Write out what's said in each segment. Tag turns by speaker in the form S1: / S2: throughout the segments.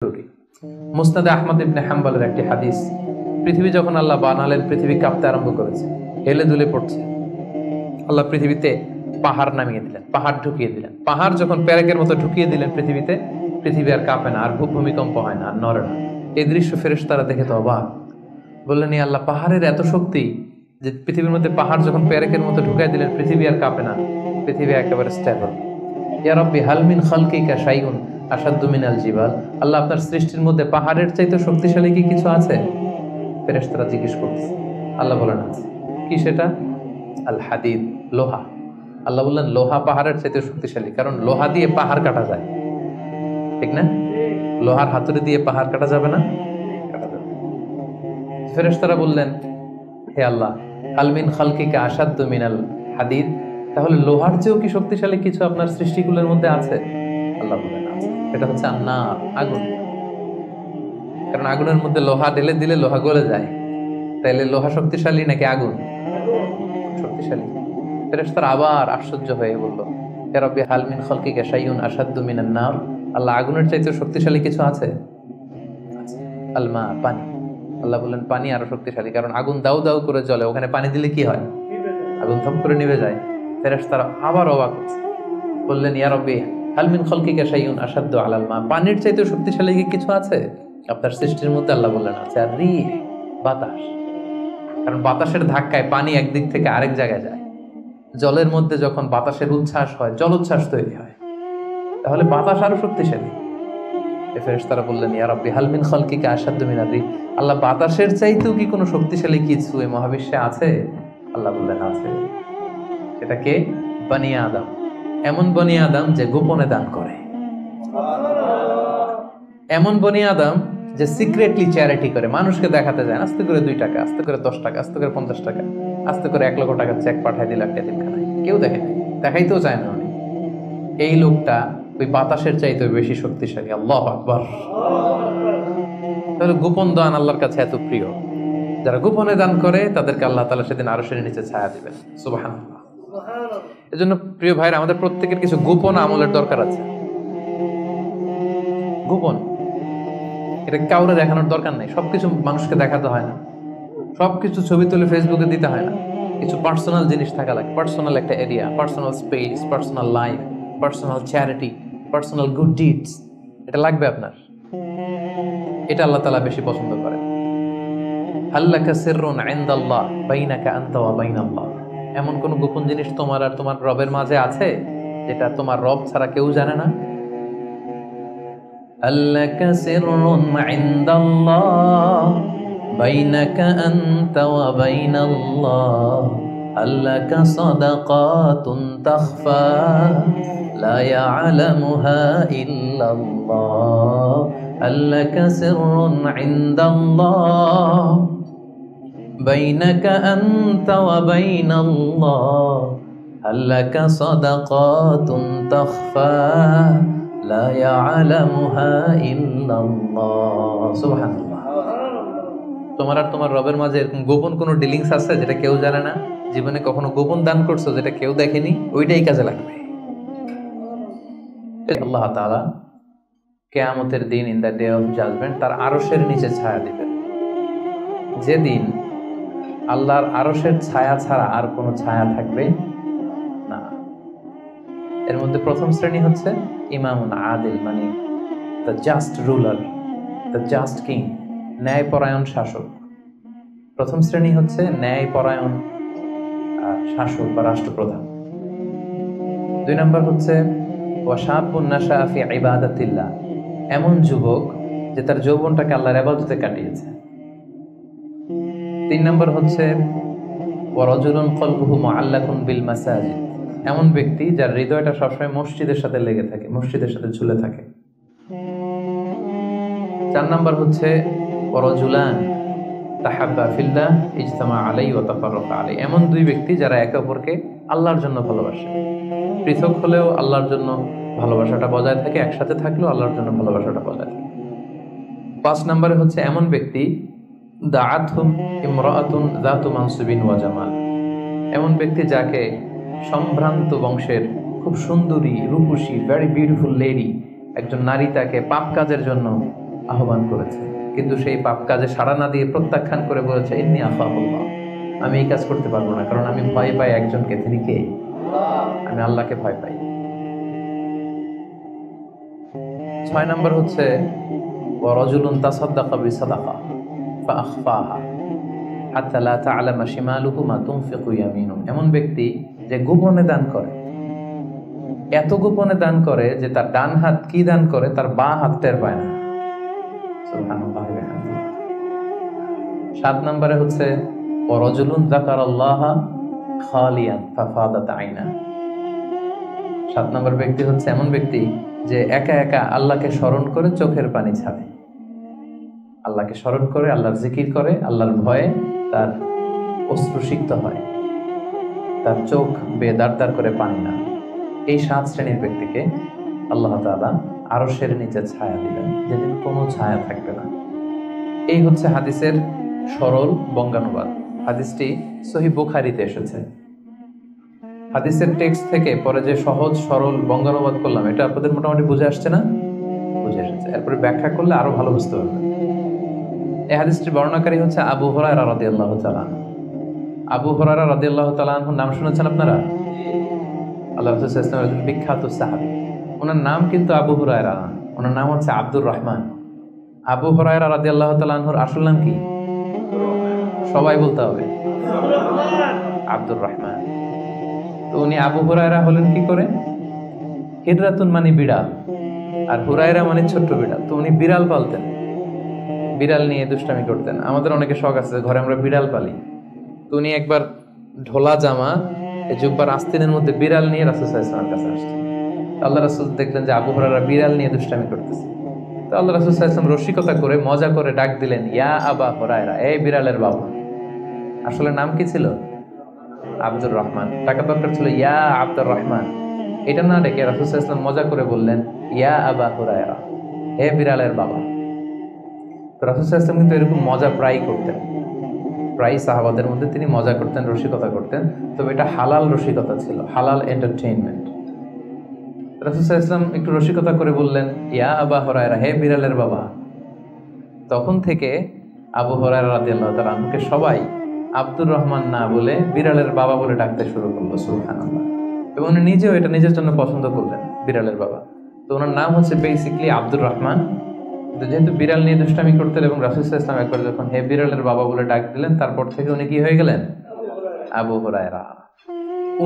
S1: জরুরি। মুসনাদে আহমদ ইবনে হাম্বলের একটি হাদিস, পৃথিবী যখন আল্লাহ বানালেন, পৃথিবী কাঁপতে আরম্ভ করেছে, হেলে দুলে পড়ছে। আল্লাহ পৃথিবীতে পাহাড় নামিয়ে দিলেন, পাহাড় ঢুকিয়ে দিলেন। পাহাড় যখন পেরেকের মতো ঢুকিয়ে দিলেন পৃথিবীতে, পৃথিবী আর কাঁপে না, আর ভূমিকম্প হয় না, আর নড়ে না। এই দৃশ্য ফেরেশতারা দেখে তো অবাক, বললেন ই আল্লাহ, পাহাড়ের এত শক্তি যে পৃথিবীর মধ্যে পাহাড় যখন পেরেকের মতো ঢুকিয়ে দিলেন, পৃথিবী আর কাঁপে না, পৃথিবী একেবারে স্টেবল। ইয়া রাব্বি হাল মিন খালকিকা শাইউন আশাদ্দু মিনাল জিবাল। আল্লাহ, আপনার সৃষ্টির মধ্যে পাহাড়ের চাইতে শক্তিশালী কি কিছু আছে? ফেরেশতারা জিজ্ঞেস করতেছে। আল্লাহ বলেন আছে। কি সেটা? আল হাদিদ, লোহা। আল্লাহ বললেন লোহা পাহাড়ের চাইতে শক্তিশালী, কারণ লোহা দিয়ে পাহাড় কাটা যায়, ঠিক না? লোহার হাতুড়ি দিয়ে পাহাড় কাটা যাবে না? কাটা যাবে। ফেরেশতারা বললেন, হে আল্লাহ, হাল মিন খালকিকা আশাদ্দু মিনাল হাদিদ, তাহলে লোহার চেয়েও কি শক্তিশালী কিছু আপনার সৃষ্টিগুলোর মধ্যে আছে? আল্লাহ বলেন আছে। এটা হচ্ছে আন্নার, আগুন। কারণ আগুনের মধ্যে লোহা ঢেলে দিলে লোহা গলে যায়। তাইলে লোহা শক্তিশালী নাকি আগুন? শক্তিশালী। ফেরেশতারা আবার আশ্চর্য হয়ে বলল, ইয়া রাব্বি হাল মিন খালকিকা শাইউন আশাদ্দু মিনান নার। আল্লাহ, আগুনের চাইতে শক্তিশালী কিছু আছে? আল মা, পানি। আল্লাহ বললেন পানি আরো শক্তিশালী, কারণ আগুন দাউ দাউ করে জ্বলে, ওখানে পানি দিলে কি হয়? আগুন থপ করে নিভে যায়। ফেরেশতারা আবার অবাক হচ্ছে, বললেন ইয়া রাব্বি হাল মিন খালকিকা শাইউন আশাদ্দু আলাল মা। পানির চাইতে শক্তিশালী কি কিছু আছে আপনার সৃষ্টির মধ্যে? আল্লাহ বললেন আছে। আর রিহ, বাতাস। কারণ বাতাসের ধাক্কায় পানি একদিক থেকে আরেক জায়গায় যায়। জলের মধ্যে যখন বাতাসের উচ্ছ্বাস হয়, জলোচ্ছ্বাস তৈরি হয়, তাহলে বাতাস আরো শক্তিশালী। ফেরেশতারা বললেন ইয়া রাব্বি হাল মিন খালকিকা আশাদ্দু মিনার রিহ। আল্লাহ, বাতাসের চাইতেও কি কোনো শক্তিশালী কিছু এই মহাবিশ্বে আছে? আল্লাহ বললেন আছে। এটা কে? বনি আদম। এমন বনি আদম যে গোপনে দান করে, এমন বনি আদম যে সিক্রেটলি চ্যারিটি করে, মানুষকে দেখাতে যায়। আস্তে করে 2 টাকা, আস্তে করে 10 টাকা, আস্তে করে 50 টাকা, আস্তে করে 1 লক্ষ টাকার চেক পাঠায় দিল একটা এতিমখানায়। কেউ দেখে নাই, দেখাইতেও চায় না উনি। এই লোকটা ওই বাতাসের চাইতে বেশি শক্তিশালী। আল্লাহু আকবার। তাহলে গোপন দান আল্লাহর কাছে এত প্রিয়। যারা গোপনে দান করে তাদেরকে আল্লাহ তাআলা সেদিন আরশের নিচে ছায়া দিবেন। সুবহানাল্লাহ। এজন্য প্রিয় ভাইরা, আমাদের প্রত্যেকের কিছু গোপন আমলের দরকার আছে। গোপন, এটা কাউরে দেখানোর দরকার নেই। সবকিছু মানুষকে দেখাতে হয় না, সবকিছু ছবি তুলে ফেসবুকে দিতে হয় না। কিছু পার্সোনাল জিনিস থাকা লাগে, পার্সোনাল একটা area, personal space, personal life, personal charity, personal good deeds. এটা লাগবে আপনার। এটা আল্লাহ তাআলা বেশি পছন্দ করেন। হাল্লাকা সিররুন ইনদাল্লাহ বাইনাকা আনতা ওয়া বাইনাল্লাহ। এমন কোন গোপন জিনিস তোমার আর তোমার রবের মাঝে আছে যেটা তোমার রব ছাড়া কেউ জানে না? হাল্লাকা সিররুন ইনদাল্লাহ বাইনাকা আনতা ওয়া বাইনাল্লাহ। হাল্লাকা সাদাকাতুন তাখফা লা ইয়ালামুহা ইল্লাল্লাহ। হাল্লাকা সিররুন ইনদাল্লাহ বাইনাকা আনতা ওয়া বাইনাল্লাহ। হাল্লাকা সাদাকাতুন তাখফা লা ইয়ালামুহা ইল্লাল্লাহ। সুবহানাল্লাহ। তোমার আর তোমার রবের মাঝে এরকম গোপন কোনো ডিলিংস আছে যেটা কেউ জানে না? জীবনে কখনো গোপন দান করছো যেটা কেউ দেখেনি? ওইটাই কাজে লাগবে। আল্লাহ তাআলা কিয়ামতের দিন, in the day of judgement, তার আরশের নিচে ছায়া দিবেন। যেদিন আল্লাহর আরশের ছায়া ছাড়া আর কোনো ছায়া থাকবে না। এর মধ্যে প্রথম শ্রেণী হচ্ছে ইমামুন আদিল, মানে the just ruler, the just king, ন্যায়পরায়ণ শাসক। প্রথম শ্রেণী হচ্ছে ন্যায়পরায়ণ শাসক বা রাষ্ট্রপ্রধান। 2 নম্বর হচ্ছে ওয়াশাবুন নাশা ফি ইবাদাতিল্লাহ, এমন যুবক যে তার যৌবনটাকে আল্লাহর ইবাদতে কাটিয়েছে। 3 নম্বর হচ্ছে ওয়ারাজুলুন কলবুহু মুআল্লাকুন বিল মাসাজিদ, এমন ব্যক্তি যার হৃদয়টা সবসময় মসজিদের সাথে লেগে থাকে, মসজিদের সাথে ঝুলে থাকে। 4 নম্বর হচ্ছে ওয়ারাজুলান তাহাব্বা ফিল্লাহ ইজতামা আলাইহি ওয়া তাফাররাকা আলাইহি, এমন 2 ব্যক্তি যারা একে অপরকে আল্লাহর জন্য ভালোবাসে। পৃথক হলেও আল্লাহর জন্য ভালোবাসাটা বজায় থাকে, একসাথে থাকলেও আল্লাহর জন্য ভালোবাসাটা বজায় থাকে। 5 নম্বরে হচ্ছে এমন ব্যক্তি দাআতহুম ইমরাআতুন যাতু মানসিবিন ওয়া জামাল, এমন ব্যক্তি যাকে সম্ভ্রান্ত বংশের খুব সুন্দরী, রূপসী, ভেরি বিউটিফুল লেডি, একজন নারী তাকে পাপ কাজের জন্য আহ্বান করেছে, কিন্তু সেই পাপ কাজে সাড়া না দিয়ে প্রত্যাখ্যান করে বলেছে ইন্নী আখাফুল্লাহ, আমি এই কাজ করতে পারবো না, কারণ আমি ভয় পাই একজনকে, তিনি কে? আমি আল্লাহকে ভয় পাই। 6 নম্বর হচ্ছে ওয়ারাজুলুন তাসাদ্দাকা বিসাদাকা ফাআখফাহা হাত্তা লা তা'লামা শিমালুহু মা তুনফিকু ইয়ামিনুহু। এমন ব্যক্তি যে গোপনে দান করে, এত গোপনে দান করে যে তার ডান হাত কি দান করে তার বাঁ হাত টের পায় না। সুবহানাল্লাহ। 7 নম্বরে হচ্ছে ওয়ারাজুলুন যাকারাল্লাহা খালিয়ান ফাফাদাত আইনা। 7 নম্বর ব্যক্তি হচ্ছে এমন ব্যক্তি যে একা একা আল্লাহকে স্মরণ করে চোখের পানি ছাড়ে। আল্লাহকে স্মরণ করে, আল্লাহর জিকির করে, আল্লাহর ভয়ে তার অশ্রুসিক্ত হয়, তার চোখ বেয়ে দাঁড় দাঁড় করে পানি না। এই 7 শ্রেণীর ব্যক্তিকে আল্লাহ তাআলা আরশের নিচে ছায়া দিবেন, যেদিন কোনো ছায়া থাকবে না। এই হচ্ছে হাদিসের সরল বঙ্গানুবাদ। হাদিসটি সহিহ বুখারীতে এসেছে। হাদিসের টেক্সট থেকে পরে যে সহজ সরল বঙ্গানুবাদ করলাম, এটা আপনাদের মোটামুটি বুঝে আসছে না? বুঝে এসেছে। এরপরে ব্যাখ্যা করলে আরো ভালো বুঝতে পারবেন। এই হাদিসটির বর্ণনাকারী হচ্ছে আবু হুরায়রা রাদিয়াল্লাহু তাআলা। আবু হুরায়রা রাদিয়াল্লাহু তাআলা আনহুর নাম শুনেছেন আপনারা? আল্লাহ রাসূল সাল্লাল্লাহু আলাইহি ওয়াসাল্লাম একজন বিখ্যাত সাহাবী। ওনার নাম কিন্তু আবু হুরায়রা না, ওনার নাম হচ্ছে আব্দুর রহমান। আবু হুরায়রা রাদিয়াল্লাহু তাআলা আনহুর আসল নাম কি? সবাই বলতে হবে, আব্দুর রহমান। তো উনি আবু হুরায়রা হলেন কি করে? হিজরাতুন মানে বিড়াল, আর হুরায়রা মানে ছোট্ট বিড়াল। তো উনি বিড়াল পালতেন, বিড়াল নিয়ে দুষ্টামি করতেন। আমাদের অনেকে শখ আছে, ঘরে আমরা বিড়াল পালি। তো উনি একবার ঢোলা জামা, জুব্বার আস্তিনের মধ্যে বিড়াল নিয়ে রাসূল সাল্লাল্লাহু আলাইহি ওয়াসাল্লামের কাছে আসছেন। আল্লাহ রাসূল দেখলেন যে আবু হুরায়রা বিড়াল নিয়ে দুষ্টামি করতেছে। তো আল্লাহ রাসূল সাল্লাল্লাহু আলাইহি ওয়াসাল্লাম রসিকতা করে, মজা করে ডাক দিলেন, ইয়া আবা হুরায়রা, এই বিড়ালের বাবা। আসলে নাম কি ছিল? আব্দুর রহমান। টাকা দরকার ছিল ইয়া আব্দুর রহমান। এটা না ডেকে রাসূল সাল্লাল্লাহু আলাইহি ওয়াসাল্লাম মজা করে বললেন, ইয়া আবা হুরায়রা, হে বিড়ালের বাবা। তো রাসূল সাল্লাল্লাহু আলাইহি ওয়াসাল্লাম কিন্তু এরকম মজা প্রায়ই করতেন, প্রায় সাহাবাদের মধ্যে তিনি মজা করতেন, রসিকতা করতেন। তবে এটা হালাল রসিকতা ছিল, হালাল এন্টারটেইনমেন্ট। রাসূল সাল্লাল্লাহু আলাইহি ওয়াসাল্লাম একটু রসিকতা করে বললেন, ইয়া আবা হুরায়রা, হে বিড়ালের বাবা। তখন থেকে আবু হুরায়রা রাদিয়াল্লাহু তাআলা আনহুকে সবাই আব্দুর রহমান না বলে বিড়ালের বাবা বলে ডাকতে শুরু করলো। সুবহানাল্লাহ। এবং উনি নিজেও এটা নিজের জন্য পছন্দ করলেন, বিড়ালের বাবা। তো ওনার নাম হচ্ছে বেসিক্যালি আব্দুর রহমান। তো যেহেতু বিড়াল নিয়ে দুষ্টামি করতেন এবং রাসূল সাল্লাল্লাহু আলাইহি ওয়াসাল্লাম একবার যখন হে বিড়ালের বাবা বলে ডাক দিলেন, তারপর থেকে উনি কি হয়ে গেলেন? আবু হুরায়রা।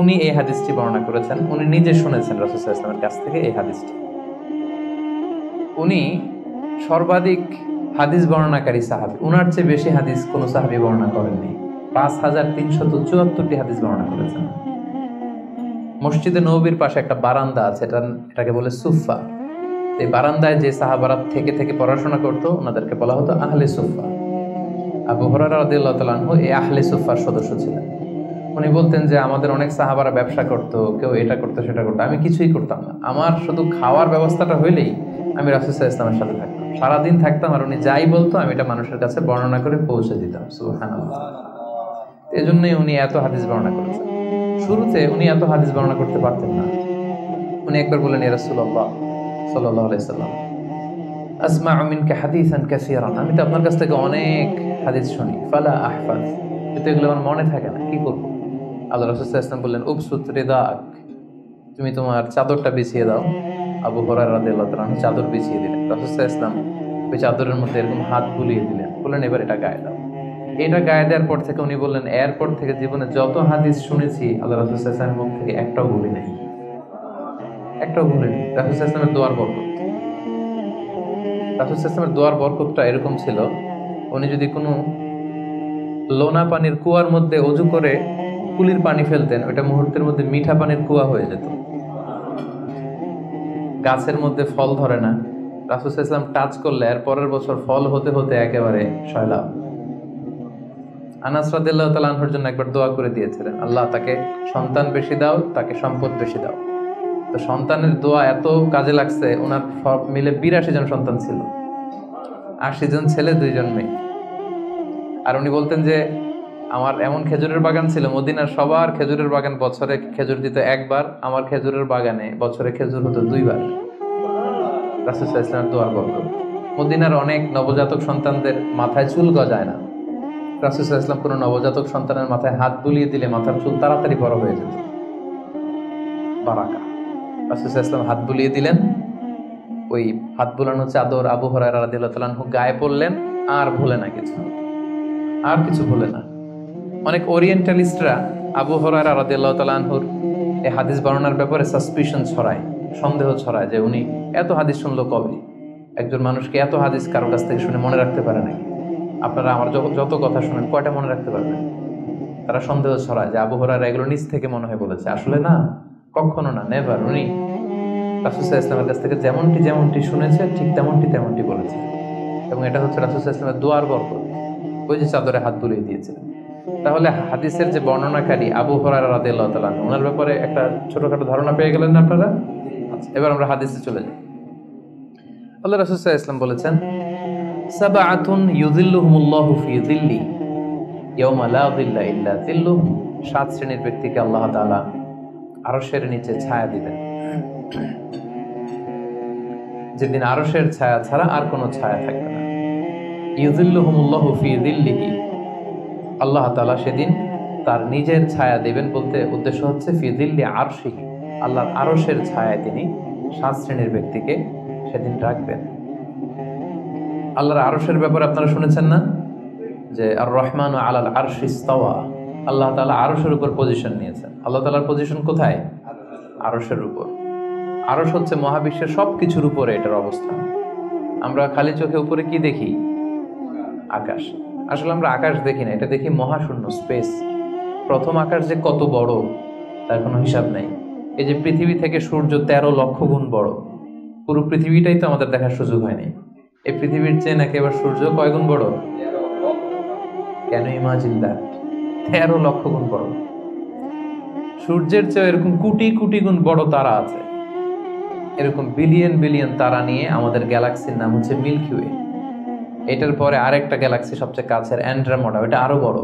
S1: উনি এই হাদিসটি বর্ণনা করেছেন, উনি নিজে শুনেছেন রাসূল সাল্লাল্লাহু আলাইহি ওয়াসাল্লামের কাছ থেকে এই হাদিসটি। উনি সর্বাধিক হাদিস বর্ণনাকারী সাহাবী, উনার চেয়ে বেশি হাদিস কোন সাহাবী বর্ণনা করেননি। 5374টি হাদিস বর্ণনা করেছেন। মসজিদে নববীর পাশে একটা বারান্দা আছে, এটাকে বলে সুফা। এই বারান্দায় যে সাহাবারা থেকে থেকে পড়াশোনা করতো ওনাদেরকে বলা হতো আহলে সুফা। আবু হুরায়রা রাদিয়াল্লাহু তাআলা আনহু এই আহলে সুফার সদস্য ছিলেন। উনি বলতেন যে আমাদের অনেক সাহাবারা ব্যবসা করতো, কেউ এটা করতো সেটা করতো, আমি কিছুই করতাম না। আমার শুধু খাওয়ার ব্যবস্থাটা হইলেই আমি রাসূল সাল্লাল্লাহু আলাইহি ওয়াসাল্লামের সাথে থাকতাম, সারাদিন থাকতাম, আর উনি যাই বলতো আমি এটা মানুষের কাছে বর্ণনা করে পৌঁছে দিতাম। সুবহানাল্লাহ। এজন্যই উনি এত হাদিস বর্ণনা করেছেন। শুরুতে উনি এত হাদিস বর্ণনা করতে পারতেন না। উনি একবার বললেন, ইয়া রাসূলুল্লাহ সাল্লাল্লাহু আলাইহি সাল্লাম, আসমাউ মিনকা হাদিসান কাসীরান, আমি তো আপনার কাছ থেকে অনেক হাদিস শুনি, ফালা আহফাজ, কিন্তু এগুলো আমার মনে থাকে না, কি করব? আল্লাহ রাসূল সাল্লাল্লাহু আলাইহি ওয়াসাল্লাম বললেন, উবসুত রিদাক, তুমি তোমার চাদরটা বিছিয়ে দাও। আবু হুরায়রা রাদিয়াল্লাহু তাআলা চাদর বিছিয়ে দিলেন। রাসূল সাল্লাল্লাহু আলাইহি ওয়াসাল্লাম ওই চাদরের মধ্যে এরকম হাত বুলিয়ে দিলেন, বললেন এবার এটা গায়ে দাও। এটা গায়ে দেওয়ার পর থেকে উনি বললেন, এরপর থেকে জীবনে যত হাদিস শুনেছি আল্লাহ রাসূল সাল্লাল্লাহু আলাইহি ওয়াসাল্লামের মুখ থেকে একটাও ভুলি নাই, একটাও ভুলি নাই। রাসূল সাল্লাল্লাহু আলাইহি ওয়াসাল্লামের দোয়ার বরকত, রাসূল সাল্লাল্লাহু আলাইহি ওয়াসাল্লামের দোয়ার বরকতটা এরকম ছিল, উনি যদি কোনো লোনা পানির কুয়ার মধ্যে অজু করে কুলির পানি ফেলতেন, ওটা মুহূর্তের মধ্যে মিঠা পানির কুয়া হয়ে যেত। গাছের মধ্যে ফল ধরে না, রাসূল সাল্লাল্লাহু আলাইহি ওয়াসাল্লাম টাচ করলে এর পরের বছর ফল হতে হতে একেবারে সয়লাভ। আনাস রাদিয়াল্লাহু তাআলা আনহুর জন্য একবার দোয়া করে দিয়েছিলেন, আল্লাহ তাকে সন্তান বেশি দাও, তাকে সম্পদ বেশি দাও। তো সন্তানের দোয়া এত কাজে লাগছে, ওনার সব মিলে 82 জন সন্তান ছিল, 80 জন ছেলে 2 জন মেয়ে। আর উনি বলতেন যে আমার এমন খেজুরের বাগান ছিল, মদিনার সবার খেজুরের বাগান বছরে খেজুর দিত একবার, আমার খেজুরের বাগানে বছরে খেজুর হতো 2 বার। রাসূল সাল্লাল্লাহু আলাইহি ওয়াসাল্লামের দোয়ার বরকত। মদিনার অনেক নবজাতক সন্তানদের মাথায় চুল গজায় না। রাসূল সাল্লাল্লাহু আলাইহি ওয়াসাল্লাম কোনো নবজাতক সন্তানের মাথায় হাত বুলিয়ে দিলে মাথার চুল তাড়াতাড়ি বড় হয়ে যেত। বারাকা। রাসূল সাল্লাল্লাহু আলাইহি ওয়াসাল্লাম হাত বুলিয়ে দিলেন, ওই হাত বুলানো চাদর আবু হুরায়রা রাদিয়াল্লাহু তাআলা আনহু গায়ে পড়লেন, আর ভুলে না কিছু, আর কিছু ভুলে না। অনেক ওরিয়েন্টালিস্টরা আবু হুরায়রা রাদিয়াল্লাহু তাআলা আনহুর এই হাদিস বর্ণনার ব্যাপারে সাসপিশন ছড়ায়, সন্দেহ ছড়ায় যে উনি এত হাদিস শুনলো কবে? একজন মানুষকে এত হাদিস কারোর কাছ থেকে শুনে মনে রাখতে পারে নাকি? আপনারা আমার যত কথা শুনেন কয়টা মনে রাখতে পারবেন? তারা সন্দেহ ছড়ায় যে আবু হুরায়রা এগুলো নিজ থেকে মনে হয় বলেছে। আসলে না, কখনো না, নেভার। উনি রাসূল সাল্লাল্লাহু আলাইহি ওয়াসাল্লামের কাছ থেকে যেমনটি শুনেছে ঠিক তেমনটি বলেছে। এবং এটা হচ্ছে রাসূল সাল্লাল্লাহু আলাইহি ওয়াসাল্লামের দোয়ার বরকত। ওই যে চাদরে হাত বুলিয়ে দিয়েছিলেন। তাহলে হাদিসের যে বর্ণনাকারী আবু হুরায়রা রাদিয়াল্লাহু তাআলা আনহু, ওনার ব্যাপারে একটা ছোটখাটো ধারণা পেয়ে গেলেন না আপনারা? আচ্ছা, এবার আমরা হাদিসে চলে যাই। আল্লাহ রাসূল সাল্লাল্লাহু আলাইহি ওয়াসাল্লাম বলেছেন, সাবআতুন ইউযিল্লুহুমুল্লাহু ফি যিল্লি ইয়াওমা লা যিল্লা ইল্লা যিল্লুহ। 7 শ্রেণীর ব্যক্তিকে আল্লাহ তাআলা আরশের নিচে ছায়া দিবেন, যেদিন আরশের ছায়া ছাড়া আর কোনো ছায়া থাকবে না। ইউযিল্লুহুমুল্লাহু ফি যিল্লিহি, আল্লাহ তাআলা সেদিন তার নিজের ছায়া দিবেন, বলতে উদ্দেশ্য হচ্ছে ফি যিল্লি আরশিহি, আল্লাহর আরশের ছায়ায় তিনি 7 শ্রেণীর ব্যক্তিকে সেদিন রাখবেন। আল্লাহর আরশের ব্যাপারে আপনারা শুনেছেন না যে আর রহমানু আলাল আরশি ইস্তাওয়া, আল্লাহ তাআলা আরশের উপর পজিশন নিয়েছেন। আল্লাহ তাআলার পজিশন কোথায়? আরশের উপর। আরশ হচ্ছে মহাবিশ্বের সবকিছুর উপরে এটার অবস্থান। আমরা খালি চোখে উপরে কি দেখি? আকাশ। আসলে আমরা আকাশ দেখি না, এটা দেখি মহাশূন্য, স্পেস। প্রথম আকাশ যে কত বড় তার কোনো হিসাব নাই। এই যে পৃথিবী থেকে সূর্য 13 লক্ষ গুণ বড়, পুরো পৃথিবীটাই তো আমাদের দেখার সুযোগ হয়নি। এই পৃথিবীর চেয়ে নাকি এবার সূর্য কয় গুণ বড়? Can you imagine that? 13 লক্ষ গুণ বড়। সূর্যের চেয়ে এরকম কোটি কোটি গুণ বড় তারা আছে। এরকম বিলিয়ন বিলিয়ন তারা নিয়ে আমাদের গ্যালাক্সির নাম হচ্ছে মিল্কি ওয়ে। এটার পরে আরেকটা গ্যালাক্সি সবচেয়ে কাছের অ্যান্ড্রোমেডা, ওটা আরো বড়।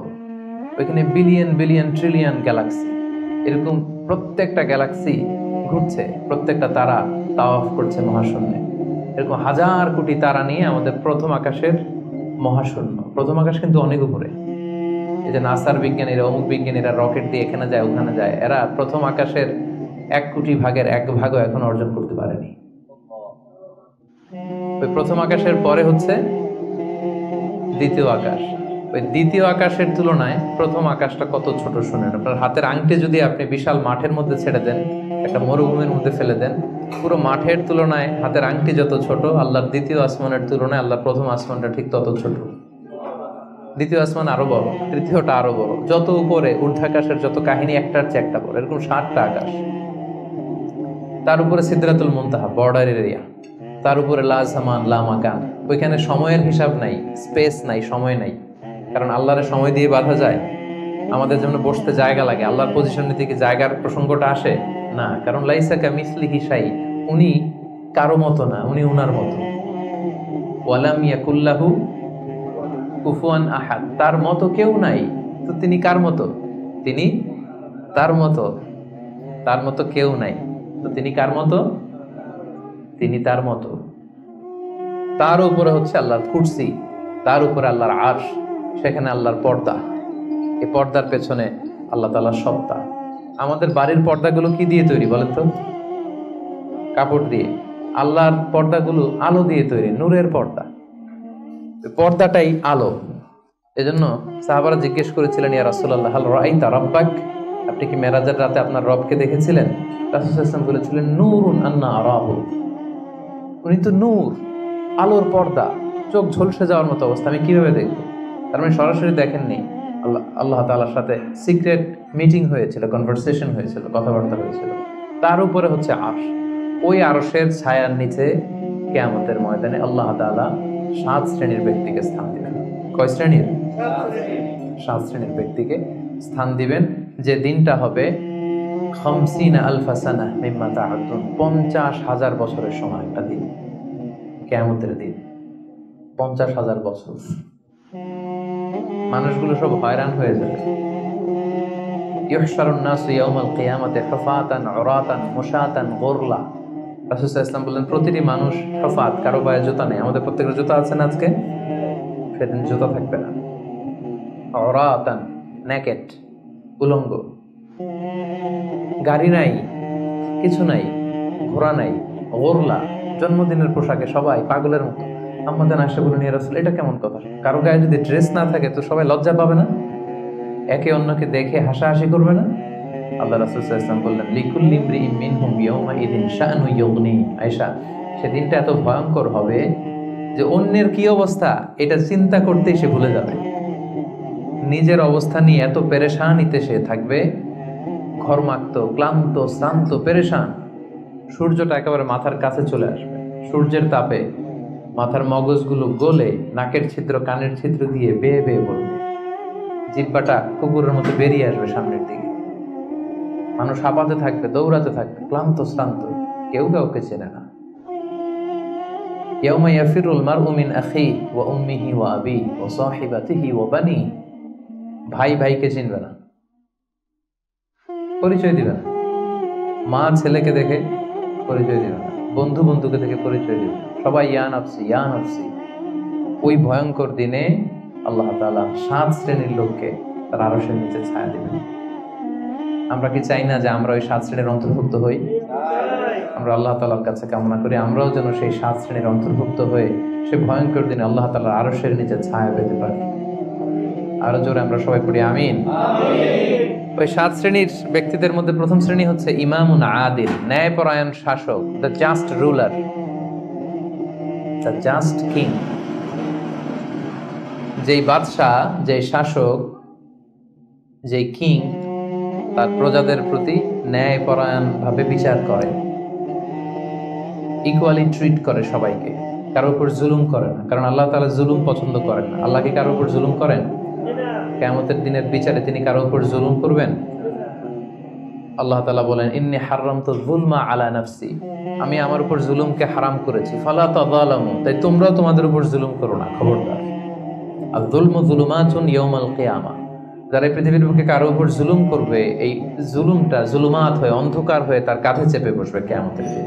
S1: ওইখানে বিলিয়ন বিলিয়ন ট্রিলিয়ন গ্যালাক্সি। এরকম প্রত্যেকটা গ্যালাক্সি ঘুরছে, প্রত্যেকটা তারা তাওয়াফ করছে মহাশূন্যে। এরকম হাজার কোটি তারা নিয়ে আমাদের প্রথম আকাশের মহাশূন্য। প্রথম আকাশ কিন্তু অনেক উপরে। এই যে নাসার বিজ্ঞানীরা, অমুক বিজ্ঞানীরা রকেট দিয়ে এখানে যায় ওখানে যায়, এরা প্রথম আকাশের 1 কোটি ভাগের 1 ভাগও এখন অর্জন করতে পারেনি। ওই প্রথম আকাশের পরে হচ্ছে দ্বিতীয় আকাশ। ওই দ্বিতীয় আকাশের তুলনায় প্রথম আকাশটা কত ছোট শুনেন। আপনার হাতের আংটি যদি আপনি বিশাল মাঠের মধ্যে ছেড়ে দেন, একটা মরুভূমির মধ্যে ফেলে দেন, পুরো মাঠের তুলনায় হাতের আংটি যত ছোট, আল্লাহর দ্বিতীয় আসমানের তুলনায় আল্লাহর প্রথম আসমানটা ঠিক তত ছোট। দ্বিতীয় আসমান আরো বড়, তৃতীয়টা আরো বড়। যত উপরে ঊর্ধ্বাকাশের যত কাহিনী একটার চেয়ে একটা বড়, এরকম 7টা আকাশ। তার উপরে সিদরাতুল মুনতাহা, বর্ডার এরিয়া। তার উপরে লা জামান লা মাকান, ওইখানে সময়ের হিসাব নাই, স্পেস নাই, সময় নাই। কারণ আল্লাহর সময় দিয়ে বাঁধা যায়? আমাদের যেমন বসতে জায়গা লাগে, আল্লাহর পজিশন নিতে কি জায়গার প্রসঙ্গটা আসে না? কারণ লাইসা কামিসলিহি শাই, উনি কারো মতো না, উনি উনার মতো। ওয়ালাম ইয়াকুল্লাহু কুফুয়ান আহাদ, তার মতো কেউ নাই। তো তিনি কার মতো? তিনি তার মতো। তার মতো কেউ নাই, তো তিনি কার মতো? তিনি তার মতো। তার উপরে হচ্ছে আল্লাহর কুরসি, তার উপরে আল্লাহর আরশ, সেখানে আল্লাহর পর্দা। এই পর্দার পেছনে আল্লাহ তাআলার সত্তা। আমাদের বাড়ির পর্দাগুলো কি দিয়ে তৈরি বলেন তো? কাপড় দিয়ে। আল্লাহর পর্দাগুলো আলো দিয়ে তৈরি, নূরের পর্দা। পর্দাটাই আলো। এজন্য সাহাবারা জিজ্ঞেস করেছিলেন, ইয়া রাসূলুল্লাহ হাল রাআইতা রাব্বাক, আপনি কি মেরাজের রাতে আপনার রবকে দেখেছিলেন? রাসূল সাল্লাল্লাহু আলাইহি ওয়াসাল্লাম বলেছিলেন, নূরুন আন্না আরাহু, উনি তো নূর, আলোর পর্দা, চোখ ঝলসে যাওয়ার মতো অবস্থা, আমি কিভাবে দেখবো? তার মানে সরাসরি দেখেননি। আল্লাহ তাআলার সাথে সিক্রেট মিটিং হয়েছিল, কনভারসেশন হয়েছিল, কথাবার্তা হয়েছিল। তার উপরে হচ্ছে আরশ। ওই আরশের ছায়ার নিচে কিয়ামতের ময়দানে আল্লাহ তাআলা 7 শ্রেণীর ব্যক্তিকে স্থান দিবেন। কয় শ্রেণীর? 7 শ্রেণীর ব্যক্তিকে স্থান দিবেন, যে দিনটা হবে 50 আলফা সানা মিম্মা তা'উদ্দুন, 50,000 বছরের সময় একটা দিন, কিয়ামতের দিন। 50,000 বছর। মানুষগুলো সব হয়রান হয়ে যাবে। ইউহশারুন নাসু ইয়াওমাল কিয়ামাতি হুফাতান উরাতান মুশাতান গুরলা, রাসূল সাল্লাল্লাহু আলাইহি ওয়াসাল্লাম বললেন, প্রতিটি মানুষ হুফাত, কারো পায়ে জুতা নেই। আমাদের প্রত্যেকের জুতা আছে না আজকে? সেদিন জুতা থাকবে না। অরাতান, নেকেট, উলঙ্গ, গাড়ি নাই, কিছু নাই, ঘোড়া নাই, গোরলা, জন্মদিনের পোশাকে সবাই পাগলের মতো। আমাদের আসে বলুন, ইয়া রাসূল, এটা কেমন কথা? কারো গায়ে যদি ড্রেস না থাকে তো সবাই লজ্জা পাবে না? একে অন্যকে দেখে হাসাহাসি করবে না? আল্লাহ রাসূল সাল্লাল্লাহু আলাইহি ওয়াসাল্লাম বললেন, লিকুল্লি ইমরিইন মিনহুম ইয়াওমাইযিন শাআনু ইউগনি। আয়েশা, সেদিনটা এত ভয়ঙ্কর হবে যে অন্যের কি অবস্থা এটা চিন্তা করতেই সে ভুলে যাবে। নিজের অবস্থা নিয়ে এত পেরেশানিতে সে থাকবে, ঘর্মাক্ত, ক্লান্ত, শ্রান্ত, পেরেশান। সূর্যটা একেবারে মাথার কাছে চলে আসবে, সূর্যের তাপে মাথার মগজগুলো গলে নাকের ছিদ্র, কানের ছিদ্র দিয়ে বেয়ে বেয়ে পড়বে, জিহ্বাটা কুকুরের মতো বেরিয়ে আসবে সামনের দিকে। মানুষ হাঁপাতে থাকবে, দৌড়াতে থাকবে, ক্লান্ত শ্রান্ত, কেউ কাউকে চেনে না। ইয়াউমা ইয়াফিরুল মারউ মিন আখিহি ওয়া উম্মিহি ওয়া আবিহি ওয়া সাহিবাতিহি ওয়া বানিহি। ভাই ভাইকে চিনবে না, পরিচয় দিবে না। মা ছেলেকে দেখে পরিচয় দিবে না, বন্ধু বন্ধুকে দেখে পরিচয় দিবে না। সবাই ইয়া নাফসি ইয়া নাফসি। ওই ভয়ঙ্কর দিনে আল্লাহ তাআলা 7 শ্রেণীর লোককে তার আরশের নিচে ছায়া দিবেন। আমরা কি চাই না যে আমরা ওই 7 শ্রেণীর অন্তর্ভুক্ত হই? আমরা আল্লাহ তাআলার কাছে কামনা করি আমরাও যেন সেই 7 শ্রেণীর অন্তর্ভুক্ত হয়ে সে ভয়ঙ্কর দিনে আল্লাহ তাআলার আরশের নিচে ছায়া পেতে পারি। আরো জোরে আমরা সবাই পড়ি আমিন। ওই 7 শ্রেণীর ব্যক্তিদের মধ্যে প্রথম শ্রেণী হচ্ছে ইমামুন আদিল, ন্যায়পরায়ণ শাসক, the just ruler, the just king. যেই বাদশাহ, যেই শাসক, যেই কিং তার প্রজাদের প্রতি ন্যায়পরায়ণ ভাবে বিচার করে, ইকুয়ালি ট্রিট করে সবাইকে, কারোর উপর জুলুম করে না। কারণ আল্লাহ তাআলা জুলুম পছন্দ করেন না। আল্লাহ কি কারোর উপর জুলুম করেন? কিয়ামতের দিনের বিচারে তিনি কারোর উপর জুলুম করবেন? আল্লাহ তাআলা বলেন, ইন্নী হারামতু যুলমা আলা নাফসি, আমি আমার উপর জুলুমকে হারাম করেছি, ফালা তাযালামু, তাই তোমরাও তোমাদের উপর জুলুম করো না, খবরদার। আর যুলমু যুলুমাতুন ইয়াউমাল কিয়ামা, যারা এই পৃথিবীর বুকে কারো উপর জুলুম করবে, এই জুলুমটা জুলুমাত হয়ে, অন্ধকার হয়ে তার কাঁধে চেপে বসবে কিয়ামতের দিন।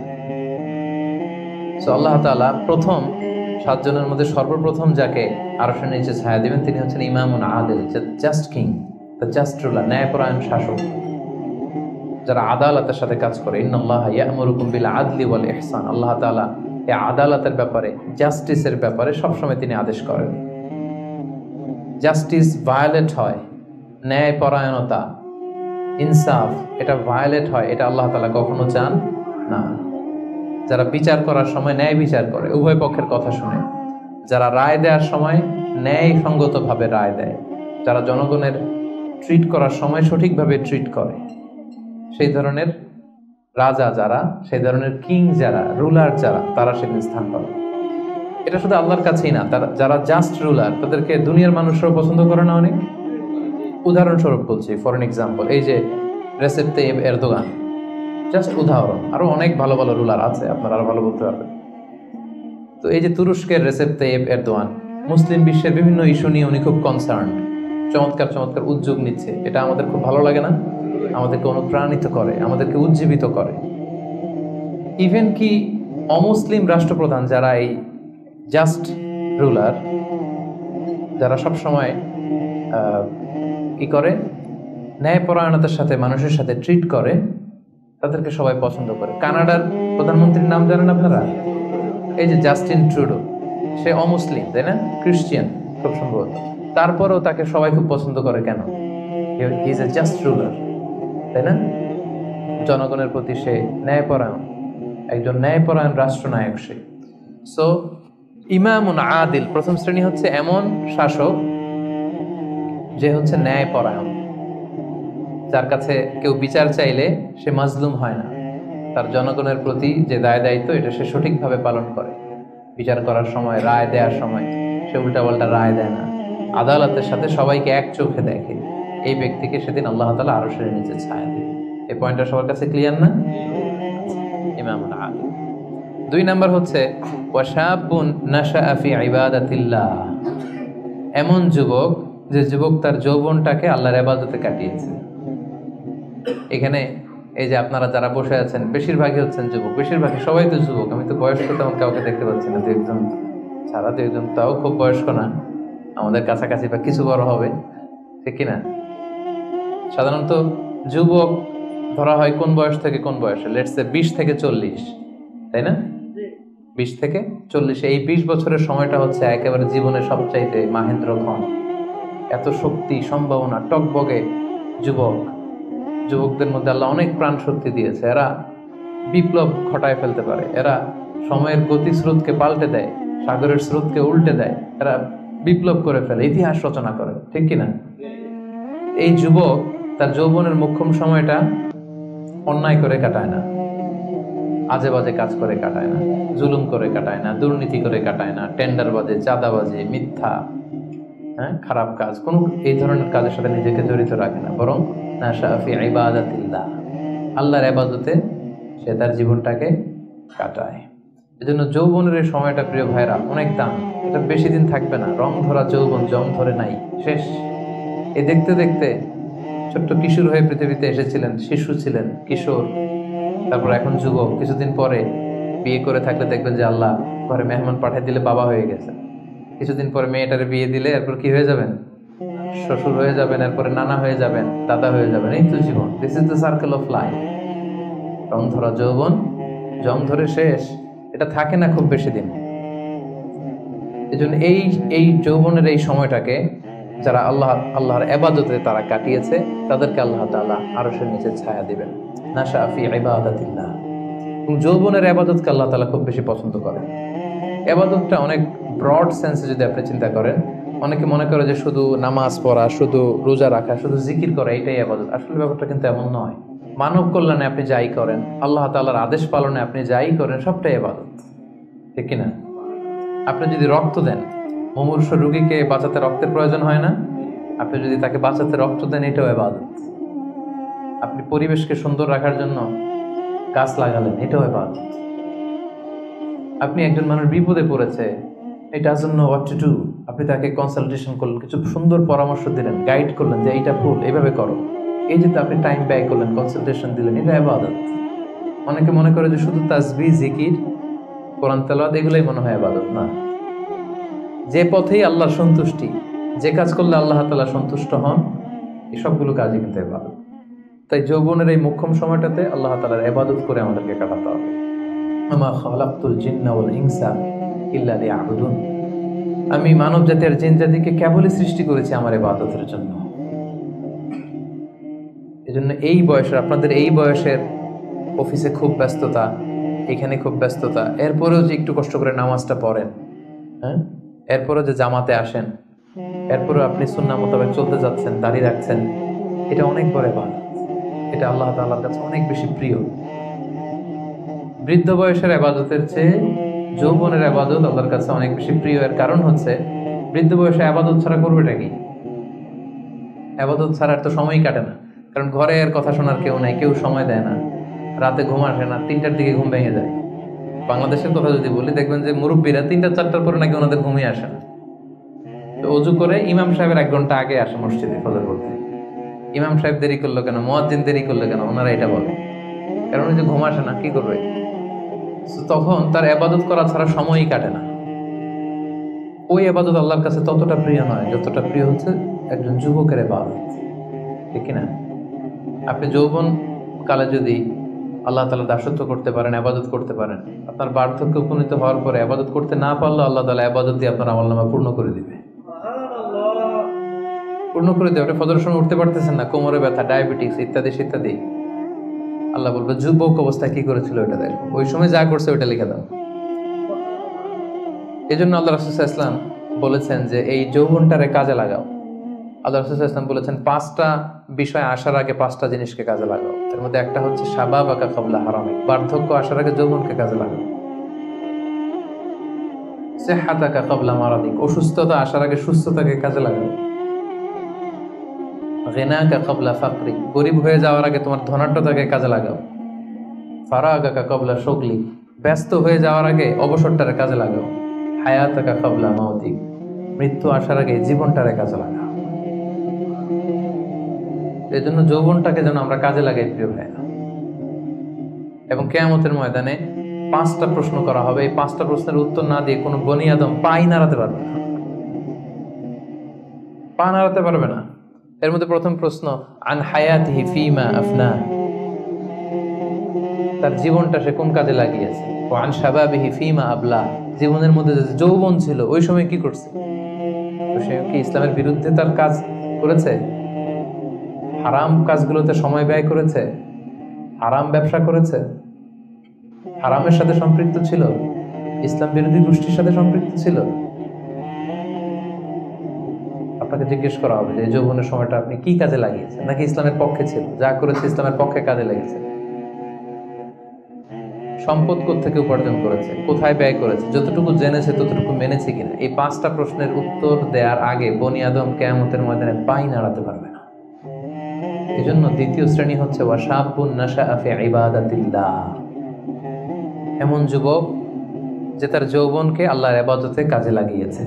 S1: সো আল্লাহ তাআলা প্রথম 7 জনের মধ্যে সর্বপ্রথম যাকে আরশের নিচে ছায়া দিবেন তিনি হচ্ছেন ইমামুন আদিল, just king, the just ruler, ন্যায়পরায়ণ শাসক, যারা আদালতের সাথে কাজ করে। ইন্নাল্লাহা ইয়া'মুরুকুম বিল আদলি ওয়াল ইহসান, আল্লাহ তাআলা এই আদালতের ব্যাপারে, জাস্টিসের ব্যাপারে সবসময় তিনি আদেশ করেন। জাস্টিস ভায়োলেট হয়, ন্যায়পরায়ণতা, ইনসাফ, এটা ভায়োলেট হয়, এটা আল্লাহ তাআলা কখনো চান না। যারা বিচার করার সময় ন্যায় বিচার করে, উভয় পক্ষের কথা শুনে, যারা রায় দেওয়ার সময় ন্যায়সঙ্গতভাবে রায় দেয়, যারা জনগণের ট্রিট করার সময় সঠিকভাবে ট্রিট করে, সেই ধরনের রাজা যারা, সেই ধরনের কিং যারা, রুলার যারা, তারা সেদিন স্থান পাবে। এটা শুধু আল্লাহর কাছেই না, তারা যারা জাস্ট রুলার তাদেরকে দুনিয়ার মানুষরাও পছন্দ করে না অনেক। উদাহরণস্বরূপ বলছি, ফর এন এক্সাম্পল, এই যে রেসেপ তাইয়েব এরদোগান, জাস্ট উদাহরণ, আরো অনেক ভালো ভালো রুলার আছে, আপনারা আরো ভালো বলতে পারবেন। তো এই যে তুরস্কের রেসেপ তাইয়েব এরদোয়ান, মুসলিম বিশ্বের বিভিন্ন ইস্যু নিয়ে উনি খুব কনসার্ন, চমৎকার চমৎকার উদ্যোগ নিচ্ছে। এটা আমাদের খুব ভালো লাগে না? আমাদেরকে অনুপ্রাণিত করে, আমাদেরকে উজ্জীবিত করে। ইভেন কি অমুসলিম রাষ্ট্রপ্রধান যারা এই জাস্ট রুলার, যারা সব সময় কি করে, ন্যায়পরায়ণতার সাথে মানুষের সাথে ট্রিট করে, তাদেরকে সবাই পছন্দ করে। কানাডার প্রধানমন্ত্রীর নাম জানেন আপনারা? এই যে জাস্টিন ট্রুডো, সে অমুসলিম, তাই না? খ্রিস্টিয়ান খুব সম্ভবত, তারপরেও তাকে সবাই খুব পছন্দ করে। কেন? He is a just ruler, তাই না? জনগণের প্রতি সে ন্যায়পরায়ণ, একজন ন্যায়পরায়ণ রাষ্ট্রনায়ক সে। সো ইমামুন আদিল, প্রথম শ্রেণী হচ্ছে এমন শাসক যে হচ্ছে ন্যায়পরায়ণ, যার কাছে কেউ বিচার চাইলে সে মাজলুম হয় না, তার জনগণের প্রতি যে দায় দায়িত্ব এটা সে সঠিকভাবে পালন করে। বিচার করার সময়, রায় দেওয়ার সময় সে উল্টাপাল্টা রায় দেয় না, আদালতের সাথে সবাইকে এক চোখে দেখে। এই ব্যক্তিকে সেদিন আল্লাহ তাআলা আরশের নিচে ছায়া দেবে। এই পয়েন্টটা সবার কাছে ক্লিয়ার না? ইমামুল আদিল। 2 নাম্বার হচ্ছে ওয়াশাবুন নাশাআ ফি ইবাদাতিল্লাহ, এমন যুবক যে যুবক তার যৌবনটাকে আল্লাহর ইবাদতে কাটিয়েছে। এখানে এই যে আপনারা যারা বসে আছেন বেশিরভাগই হচ্ছেন যুবক, বেশিরভাগই সবাই তো যুবক। আমি তো বয়স্ক তেমন কাউকে দেখতে পাচ্ছি না, দু একজন ছাড়া, দু একজন তাও খুব বয়স্ক না, আমাদের কাছাকাছি বা কিছু বড় হবে, ঠিক কিনা? সাধারণত যুবক ধরা হয় কোন বয়স থেকে কোন বয়সে? লেটস সে 20 থেকে 40, তাই না? 20 থেকে 40, এই 20 বছরের সময়টা হচ্ছে একেবারে জীবনের সবচাইতে মাহেন্দ্রক্ষণ। এত শক্তি, সম্ভাবনা, টকবগে যুবক। যুবকদের মধ্যে আল্লাহ অনেক প্রাণ শক্তি দিয়েছে। এরা বিপ্লব ঘটায় ফেলতে পারে, এরা সময়ের গতি স্রোতকে পাল্টে দেয়, সাগরের স্রোতকে উল্টে দেয়, এরা বিপ্লব করে ফেলে, ইতিহাস রচনা করে, ঠিক কিনা? এই যুবক তার যৌবনের মোক্ষম সময়টা অন্যায় করে কাটায় না, আজে বাজে কাজ করে কাটায় না, জুলুম করে কাটায় না, দুর্নীতি করে কাটায় না, টেন্ডারবাজি, চাঁদাবাজি, মিথ্যা, খারাপ কাজ, কোন এই ধরনের কাজের সাথে নিজেকে জড়িত রাখে না, বরং নাশা ফি ইবাদাতিল্লাহ, আল্লাহর ইবাদতে সে তার জীবনটাকে কাটায়। এজন্য যৌবনের এই সময়টা প্রিয় ভাইরা অনেক দাম, এটা বেশি দিন থাকবে না। রং ধরা যৌবন জং ধরে নাই, শেষ। এই দেখতে দেখতে ছোট্ট কিশোর হয়ে পৃথিবীতে এসেছিলেন, শিশু ছিলেন, কিশোর, তারপর এখন যুবক, কিছুদিন পরে বিয়ে করে থাকলে দেখবেন যে আল্লাহ ঘরে মেহমান পাঠিয়ে দিলে বাবা হয়ে গেছে। কিছুদিন পরে মেয়েটারে বিয়ে দিলে এরপর কি হয়ে যাবেন? শ্বশুর হয়ে যাবেন, এরপরে নানা হয়ে যাবেন, দাদা হয়ে যাবেন। এই তো জীবন, this is the circle of life. রং ধরা যৌবন জং ধরে শেষ, এটা থাকে না খুব বেশি দিন। এই জন্য এই যৌবনের এই সময়টাকে যারা আল্লাহর ইবাদতে তারা কাটিয়েছে, তাদেরকে আল্লাহ তাআলা আরশের নিচে ছায়া দিবেন। নাশা ফি ইবাদাতিল্লাহ। এবং যৌবনের ইবাদতকে আল্লাহ তাআলা খুব বেশি পছন্দ করেন। ইবাদতটা অনেক ব্রড সেন্সে যদি আপনি চিন্তা করেন, অনেকে মনে করে যে শুধু নামাজ পড়া, শুধু রোজা রাখা, শুধু জিকির করা এটাই ইবাদত। আসলে ব্যাপারটা কিন্তু এমন নয়। মানব কল্যাণে আপনি যাই করেন, আল্লাহ তাআলার আদেশ পালনে আপনি যাই করেন, সবটাই ইবাদত, ঠিক কিনা? আপনি যদি রক্ত দেন, মুমূর্ষ রোগীকে বাঁচাতে রক্তের প্রয়োজন হয় না? আপনি যদি তাকে বাঁচাতে রক্ত দেন, এটাও ইবাদত। আপনি পরিবেশকে সুন্দর রাখার জন্য গাছ লাগালেন, এটাও ইবাদত। আপনি একজন মানুষ বিপদে পড়েছে, he doesn't know what to do, আপনি তাকে কনসালটেশন করলেন, কিছু সুন্দর পরামর্শ দিলেন, গাইড করলেন যে এইটা ভুল, এইভাবে করো, এই যে আপনি টাইম ব্যয় করলেন, কনসালটেশন দিলেন, এটা ইবাদত। অনেকে মনে করে যে শুধু তাসবিহ, জিকির, কোরআন তেলাওয়াত এগুলোই মনে হয় ইবাদত। না, যে পথেই আল্লাহর সন্তুষ্টি, যে কাজ করলে আল্লাহ তাআলা সন্তুষ্ট হন, এই সবগুলো কাজই কিন্তু ইবাদত। তাই যৌবনের এই মোক্ষম সময়টাতে আল্লাহ তাআলার ইবাদত করে আমাদেরকে কাটাতে হবে। আমা খালাকতুল জিন্না ওয়াল ইনসা ইল্লা লিয়াবুদুন। আমি মানব জাতির জিন জাতিকে কেবলই সৃষ্টি করেছি আমার ইবাদতের জন্য। এজন্য এই বয়সের, আপনাদের এই বয়সের অফিসে খুব ব্যস্ততা, এখানে খুব ব্যস্ততা, এরপরেও যে একটু কষ্ট করে নামাজটা পড়েন, এরপরেও যে জামাতে আসেন, এরপরেও আপনি সুন্নাহ মোতাবেক চলতে যাচ্ছেন, দাঁড়িয়ে রাখছেন, এটা অনেক বড় ইবাদত। এটা আল্লাহ তাআলার কাছে অনেক বেশি প্রিয়। বৃদ্ধ বয়সের ইবাদতের চেয়ে যৌবনের ইবাদত আল্লাহর কাছে অনেক বেশি প্রিয়। এর কারণ হচ্ছে, বৃদ্ধ বয়সে ইবাদত ছাড়া করবেটা কি? ইবাদত ছাড়া তো সময়ই কাটে না। কারণ ঘরে এর কথা শোনার কেউ নাই, কেউ সময় দেয় না, রাতে ঘুম আসে না, 3টার দিকে ঘুম ভেঙে যায়। বাংলাদেশের কথা যদি বলি, দেখবেন যে মুরব্বীরা 3টা-4টার পরে নাকি ওনাদের ঘুমিয়ে আসে না। তো অজু করে ইমাম সাহেবের 1 ঘন্টা আগে আসে মসজিদে ফজর পড়তে। ইমাম সাহেব দেরি করলো কেন, মুয়াজ্জিন দেরি করলো কেন, ওনারা এটা বলে। কারণ ওই যে ঘুম আসে না, কি করবে? তখন তার ইবাদত করা ছাড়া সময়ই কাটে না। ওই ইবাদত আল্লাহর কাছে ততটা প্রিয় নয় যতটা প্রিয় হচ্ছে একজন যুবকের ইবাদত, ঠিক কিনা? আপনি যৌবন কালে যদি আল্লাহ তাআলা দাসত্ব করতে পারেন, ইবাদত করতে পারেন, আপনার বার্ধক্যে উপনীত হওয়ার পরে ইবাদত করতে না পারলে আল্লাহ তাআলা ইবাদত দিয়ে আপনার আমলনামা পূর্ণ করে দিবে। পূর্ণ করে দেবে। আপনি ফজরের সময় উঠতে পারতেছেন না, কোমরে ব্যথা, ডায়াবেটিস ইত্যাদি ইত্যাদি, আল্লাহ বলবে যুবক অবস্থায় কি করেছিল ওটা দেখো, ওই সময় যা করছে ওটা লিখে দাও। এই জন্য আল্লাহ রাসূল সাল্লাল্লাহু আলাইহি ওয়াসাল্লাম বলেছেন যে এই যৌবনটারে কাজে লাগাও। আল্লাহ রাসূল সাল্লাল্লাহু আলাইহি ওয়াসাল্লাম বলেছেন 5টা বিষয় আসার আগে 5টা জিনিসকে কাজে লাগাও। এর মধ্যে একটা হচ্ছে শাবাবাকা ক্বাবলা হারামিক, বার্ধক্য আসার আগে যৌবনকে কাজে লাগাও। সিহহাতাকা ক্বাবলা মারাদিক, অসুস্থতা আসার আগে সুস্থতাকে কাজে লাগাও। গিনাকা ক্বাবলা ফাকরিক, গরীব হয়ে যাওয়ার আগে তোমার ধনাঢ্যতাকে কাজে লাগাও। ফারাগাকা ক্বাবলা শুগলিক, ব্যস্ত হয়ে যাওয়ার আগে অবসরটারে কাজে লাগাও। হায়াতাকা ক্বাবলা মাউতিক, মৃত্যু আসার আগে জীবনটারে কাজে লাগাও। এই জন্য যৌবনটাকে যেন আমরা কাজে লাগাই প্রিয় ভাইরা। এবং কিয়ামতের ময়দানে 5টা প্রশ্ন করা হবে। এই 5টা প্রশ্নের উত্তর না দিয়ে কোনো বনি আদম পাই নাড়াতে পারবে না, পা নাড়াতে পারবে না। এর মধ্যে প্রথম প্রশ্ন, আন হায়াতিহি ফীমা আফনা, তার জীবনটা সে কোন কাজে লাগিয়েছে। ও আন শাবাবিহি ফীমা আবলা, জীবনের মধ্যে যে যৌবন ছিল ওই সময় কি করছে। তো সে কি ইসলামের বিরুদ্ধে তার কাজ করেছে? হারাম কাজগুলোতে সময় ব্যয় করেছে? হারাম ব্যবসা করেছে? হারামের সাথে সম্পৃক্ত ছিল? ইসলাম বিরোধী গোষ্ঠীর সাথে সম্পৃক্ত ছিল? আপনাকে জিজ্ঞেস করা হবে যে যৌবনের সময়টা আপনি কি কাজে লাগিয়েছেন, নাকি ইসলামের পক্ষে ছিল, যা করেছে ইসলামের পক্ষে কাজে লেগেছে। সম্পদ কোত্থেকে উপার্জন করেছে, কোথায় ব্যয় করেছে, যতটুকু জেনেছে ততটুকু মেনেছে কিনা। এই 5টা প্রশ্নের উত্তর দেওয়ার আগে বনি আদম কিয়ামতের ময়দানে পাই নাড়াতে পারবে না। এজন্য দ্বিতীয় শ্রেণী হচ্ছে ওয়াশাবুন নাশাআ ফি ইবাদাতিল্লাহ, এমন যুবক যে তার যৌবনকে আল্লাহর ইবাদতে কাজে লাগিয়েছে।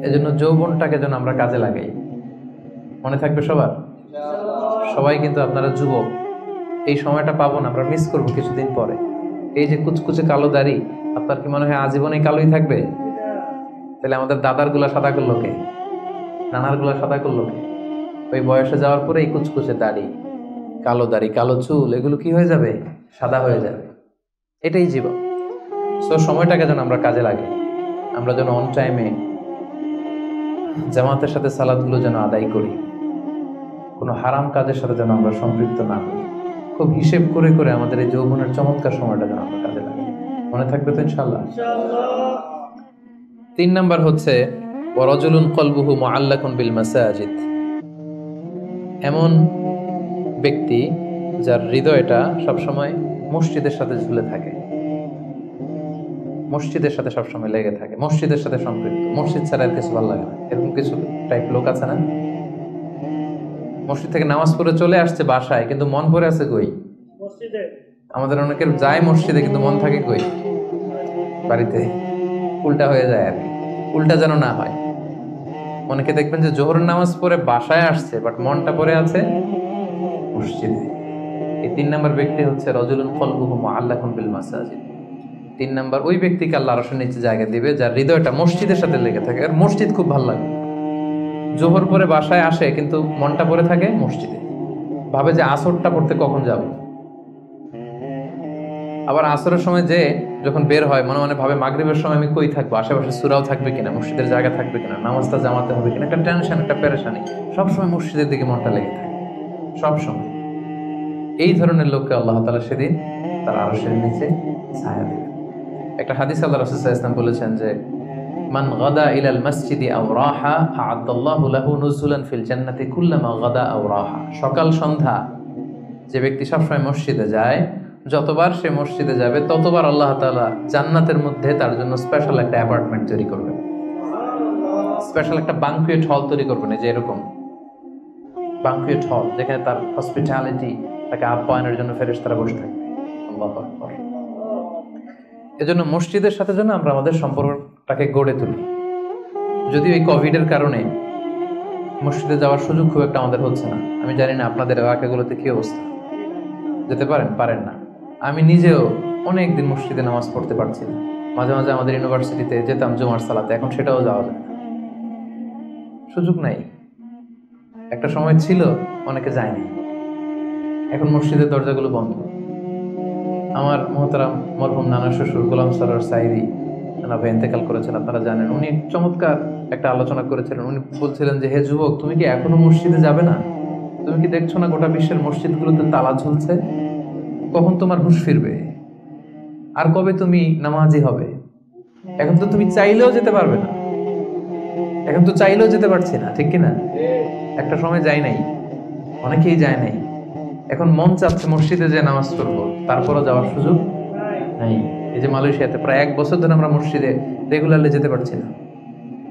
S1: এজন্য যৌবনটাকে যেন আমরা কাজে লাগাই। মনে থাকবে সবার, সবাই কিন্তু আপনারা যুবক, এই সময়টা পাবো না, আমরা মিস করবো কিছুদিন পরে। এই যে কুচকুচে কালো দাড়ি, আপনার কি মনে হয় আজীবনে কালোই থাকবে? তাহলে আমাদের দাদার গুলা সাদা করলো কে? নানার গুলা সাদা করলো কে? ওই বয়সে যাওয়ার পরে এই কুচকুচে দাড়ি, কালো চুল, এগুলো কি হয়ে যাবে? সাদা হয়ে যাবে। এটাই জীবন। সো সময়টাকে যেন আমরা কাজে লাগাই। আমরা যেন অন টাইমে জামাতের সাথে সালাদগুলো যেন আদায় করি, কোনো হারাম কাজের সাথে যেন আমরা সম্পৃক্ত না হই। খুব হিসেব করে করে আমাদের এই যৌবনের চমৎকার সময়টা যেন আমরা কাজে লাগাই। মনে থাকবে তো ইনশাআল্লাহ? 3 নাম্বার হচ্ছে ওয়ারাজুলুন কলবুহু মুআল্লাকুন বিল মাসাজিদ, এমন ব্যক্তি যার হৃদয়টা সবসময় মসজিদের সাথে ঝুলে থাকে, মসজিদের সাথে সবসময় লেগে থাকে, মসজিদের সাথে সম্পৃক্ত, মসজিদ ছাড়া আর কিছু ভালো লাগে না। এরকম কিছু টাইপ লোক আছে না? মসজিদ থেকে নামাজ পড়ে চলে আসছে বাসায়, কিন্তু মন পড়ে আছে কই? মসজিদে। আমাদের অনেকের যায় মসজিদে কিন্তু মন থাকে কই? বাড়িতে। উল্টা হয়ে যায় আর কি, উল্টা যেন না হয়। অনেকে দেখবেন যে জোহরের নামাজ পড়ে বাসায় আসছে, বাট মনটা পড়ে আছে মসজিদে। এই 3 নাম্বার ব্যক্তি হচ্ছে রাজুলুন কলবুহু মুআল্লাকুন বিল মাসাজিদ। 3 নাম্বার ওই ব্যক্তিকে আল্লাহ আরশের নিচে জায়গা দিবে যার হৃদয়টা মসজিদের সাথে লেগে থাকে। আর মসজিদ খুব ভালো লাগে। জোহর পরে বাসায় আসে কিন্তু মনটা পড়ে থাকে মসজিদে, ভাবে যে আসরটা পড়তে কখন যাব। আবার আসরের সময় যে যখন বের হয় মনে মনে ভাবে মাগরিবের সময় আমি কই থাকবো, আশেপাশে সূরাও থাকবে কিনা, মসজিদের জায়গা থাকবে কিনা, নামাজটা জামাতে হবে কিনা, একটা টেনশন, একটা পেরেশানি। সবসময় মসজিদের দিকে মনটা লেগে থাকে সবসময়। এই ধরনের লোককে আল্লাহ তাআলা সেদিন তার আরশের নিচে ছায়া দেবে। একটা হাদিস আল্লাহ রাসূল সাল্লাল্লাহু আলাইহি ওয়াসাল্লাম বলেছেন যে মান গাদা ইলাল মসজিদি আও রাহা আ'আদাল্লাহু লাহু নুজুলান ফিল জান্নাতি কুল্লামা গাদা আও রাহা। সকাল সন্ধ্যা যে ব্যক্তি সবসময় মসজিদে যায়, যতবার সে মসজিদে যাবে ততবার আল্লাহ তাআলা জান্নাতের মধ্যে তার জন্য স্পেশাল একটা অ্যাপার্টমেন্ট তৈরি করবেন, স্পেশাল একটা বাঙ্কুয়েট হল তৈরি করবেন। যে এরকম বাঙ্কুয়েট হল যেখানে তার হসপিটালিটি, তাকে আপ্যায়নের জন্য ফেরেশতারা বসে থাকবে। আল্লাহু আকবার। এজন্য মসজিদের সাথে যেন আমরা আমাদের সম্পর্কটাকে গড়ে তুলি। যদিও এই কোভিডের কারণে মসজিদে যাওয়ার সুযোগ খুব একটা আমাদের হচ্ছে না। আমি জানি না আপনাদের এলাকাগুলোতে কি অবস্থা, যেতে পারেন না। আমি নিজেও অনেকদিন মসজিদে নামাজ পড়তে পারছি না। মাঝে মাঝে আমাদের ইউনিভার্সিটিতে যেতাম জুমার সালাতে, এখন সেটাও যাওয়া যায় না, সুযোগ নাই। একটা সময় ছিল অনেকে যায়নি, এখন মসজিদের দরজাগুলো বন্ধ। আমার মোহতারাম মরহুম নানা শ্বশুর গোলাম সরোয়ার সাইদি ভাই ইন্তেকাল করেছেন, আপনারা জানেন। উনি চমৎকার একটা আলোচনা করেছিলেন। উনি বলছিলেন যে হে যুবক, তুমি কি এখনো মসজিদে যাবে না? তুমি কি দেখছো না গোটা বিশ্বের মসজিদগুলোতে তালা ঝুলছে? কখন তোমার হুঁশ ফিরবে? আর কবে তুমি নামাজি হবে? এখন তো তুমি চাইলেও যেতে পারবে না, এখন তো চাইলেও যেতে পারছি না, ঠিক কিনা? একটা সময় যাই নাই, অনেকেই যায় নাই। এখন মন চাচ্ছে মসজিদে যে নামাজ পড়বো, তারপরও যাওয়ার সুযোগ নাই। এই যে মালয়েশিয়াতে প্রায় 1 বছর ধরে আমরা মসজিদে রেগুলারলি যেতে পারছি না।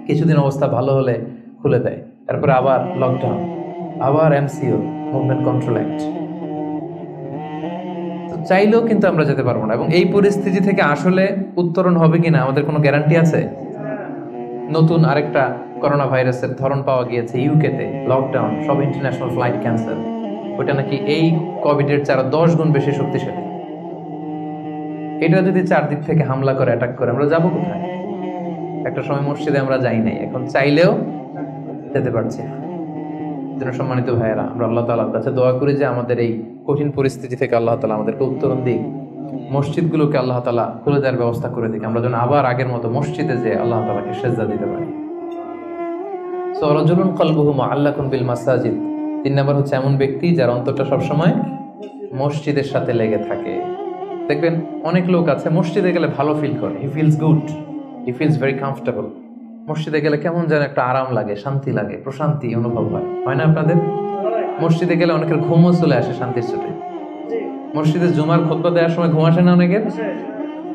S1: কিছুদিন অবস্থা ভালো হলে খুলে দেয়, তারপরে আবার লকডাউন, আবার MCO, মুভমেন্ট কন্ট্রোল অ্যাক্ট। তো চাইলেও কিন্তু আমরা যেতে পারবো না। এবং এই পরিস্থিতি থেকে আসলে উত্তরণ হবে কিনা আমাদের কোনো গ্যারান্টি আছে? নতুন আরেকটা করোনা ভাইরাসের ধরন পাওয়া গিয়েছে ইউকেতে, লকডাউন, সব ইন্টারন্যাশনাল ফ্লাইট ক্যান্সেল। ওইটা নাকি এই কোভিডের চেয়ে আরো 10 গুণ বেশি শক্তিশালী। এটা যদি চারদিক থেকে হামলা করে, অ্যাটাক করে, আমরা যাবো কোথায়? একটা সময় মসজিদে আমরা যাই নাই, এখন চাইলেও যেতে পারছি না। সম্মানিত ভাইয়েরা, আমরা আল্লাহ তাআলার কাছে দোয়া করি যে আমাদের এই কঠিন পরিস্থিতি থেকে আল্লাহ তাআলা আমাদেরকে উত্তরণ দিক, মসজিদগুলোকে আল্লাহ তাআলা খুলে দেওয়ার ব্যবস্থা করে দিক, আমরা যেন আবার আগের মতো মসজিদে যে আল্লাহ তাআলাকে সেজদা দিতে পারি। সো রাজুলুন কলবুহু মুআল্লাকুন বিল মাসাজিদ, 3 নম্বর হচ্ছে এমন ব্যক্তি যার অন্তরটা সবসময় মসজিদের সাথে লেগে থাকে। দেখবেন অনেক লোক আছে মসজিদে গেলে ভালো ফিল করে, he feels good, he feels very comfortable. মসজিদে গেলে কেমন যেন একটা আরাম লাগে, শান্তি লাগে, প্রশান্তি অনুভব হয়, হয় না আপনাদের? মসজিদে গেলে অনেকের ঘুমও চলে আসে শান্তির চোটে। মসজিদে জুমার খুতবা দেওয়ার সময় ঘুম আসে না অনেকের?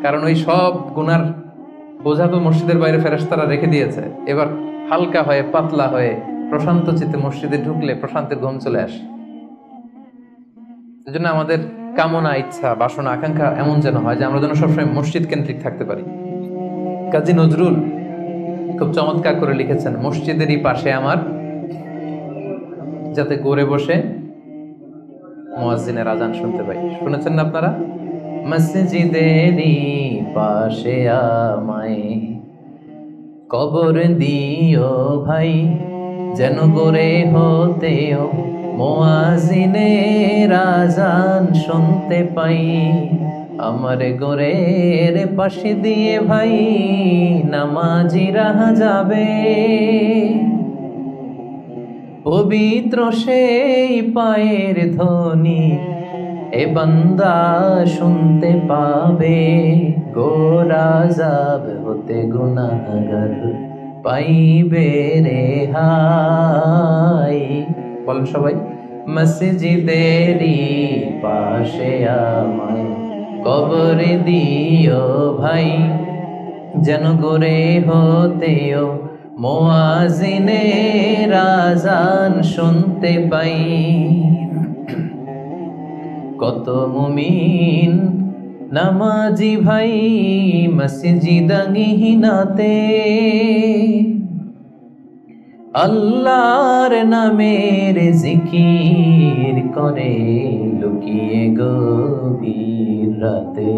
S1: কারণ ওই সব গুনার বোঝা তো মসজিদের বাইরে ফেরেশতারা রেখে দিয়েছে, এবার হালকা হয়ে পাতলা হয়ে প্রশান্ত চিত্তে মসজিদে ঢুকলে প্রশান্তির ঘুম চলে আসে। এজন্য আমাদের কামনা, ইচ্ছা, বাসনা, আকাঙ্ক্ষা এমন যেন হয় যে আমরা যেন সবসময় মসজিদ কেন্দ্রিক থাকতে পারি। কাজী নজরুল খুব চমৎকার করে লিখেছেন, মসজিদেরই পাশে আমার, যাতে গড়ে বসে মুয়াজ্জিনের আজান শুনতে পাই। শুনেছেন না আপনারা? মসজিদেরই পাশে আমায় কবর দিও ভাই, যেন গড়ে হতেও মুয়াজ্জিনের আজান শুনতে পাই। আমার গোরের পাশে দিয়ে ভাই নামাজিরা যাবে, পবিত্র সেই পায়ের ধ্বনি এ বান্দা শুনতে পাবে। গোরাজাব হতে গুনাহগার পাইবে রেহাই। বলেন সবাই, মসজিদেরই পাশে আমায় কবর দিও ভাই, যেন গড়ে হতেও মুয়াজ্জিনের আজান শুনতে পাই। কত মুমিন নামাজি ভাই মসজিদাঙ্গিনাতে আল্লাহর নামের জিকির করে লুকিয়ে গভীর রাতে।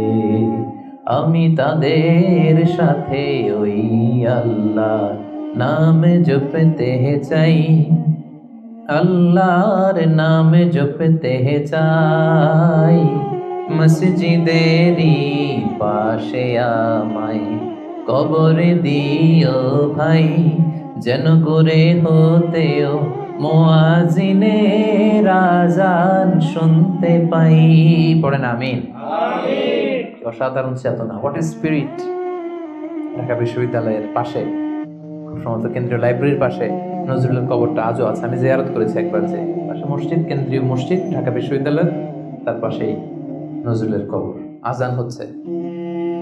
S1: আমি তাদের সাথে ওই আল্লাহ নাম জপতে চাই, আল্লাহর নাম জপতে চাই। মসজিদেরই পাশে আমায় কবর দিও ভাই, যেন গড়ে হতেও মুয়াজ্জিনের আজান শুনতে পাই। পড়েন আমিন। অসাধারণ চেতনা, হোয়াট ইজ স্পিরিট। ঢাকা বিশ্ববিদ্যালয়ের পাশে, খুব সম্ভবত কেন্দ্রীয় লাইব্রেরির পাশে নজরুলের কবরটা আজও আছে। আমি জিয়ারত করেছি একবার, যে পাশে মসজিদ, কেন্দ্রীয় মসজিদ ঢাকা বিশ্ববিদ্যালয়ের, তার পাশেই নজরুলের কবর। আজান হচ্ছে,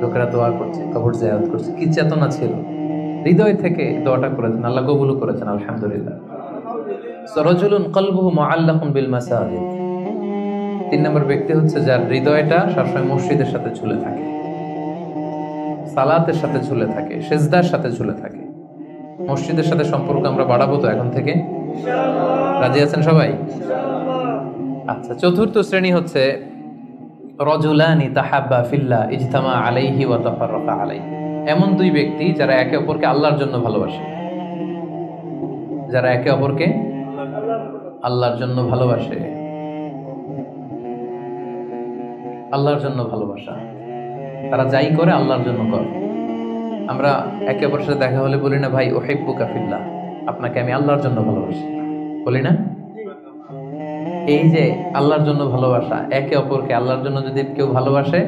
S1: লোকেরা দোয়া করছে, কবর জিয়ারত করছে। কি চেতনা ছিল, হৃদয় থেকে দোয়াটা করেছেন, আল্লাহ কবুল করেছেন, আলহামদুলিল্লাহ। রাজুলুন কলবুহু মুআল্লাকুন বিল মাসাজিদ, 3 নম্বর ব্যক্তি হচ্ছে যার হৃদয়টা সবসময় মসজিদের সাথে ঝুলে থাকে, সালাতের সাথে ঝুলে থাকে, সেজদার সাথে ঝুলে থাকে। মসজিদের সাথে সম্পর্ক আমরা বাড়াবো তো এখন থেকে, রাজি আছেন সবাই? আচ্ছা, চতুর্থ শ্রেণী হচ্ছে রাজুলানি তাহাব্বা ফিল্লাহ ইজতামা আলাইহি ওয়া তাফাররাকা আলাইহি, এমন 2 ব্যক্তি যারা একে অপরকে আল্লাহর জন্য ভালোবাসে, যারা একে অপরকে আল্লাহর জন্য ভালোবাসে। আল্লাহর জন্য ভালোবাসা, তারা যাই করে আল্লাহর জন্য করে। আমরা একে অপরের সাথে দেখা হলে বলি না, ভাই উহিব্বুকা ফিল্লাহ, আপনাকে আমি আল্লাহর জন্য ভালোবাসি, বলি না? এই যে আল্লাহর জন্য ভালোবাসা, একে অপরকে আল্লাহর জন্য যদি কেউ ভালোবাসে,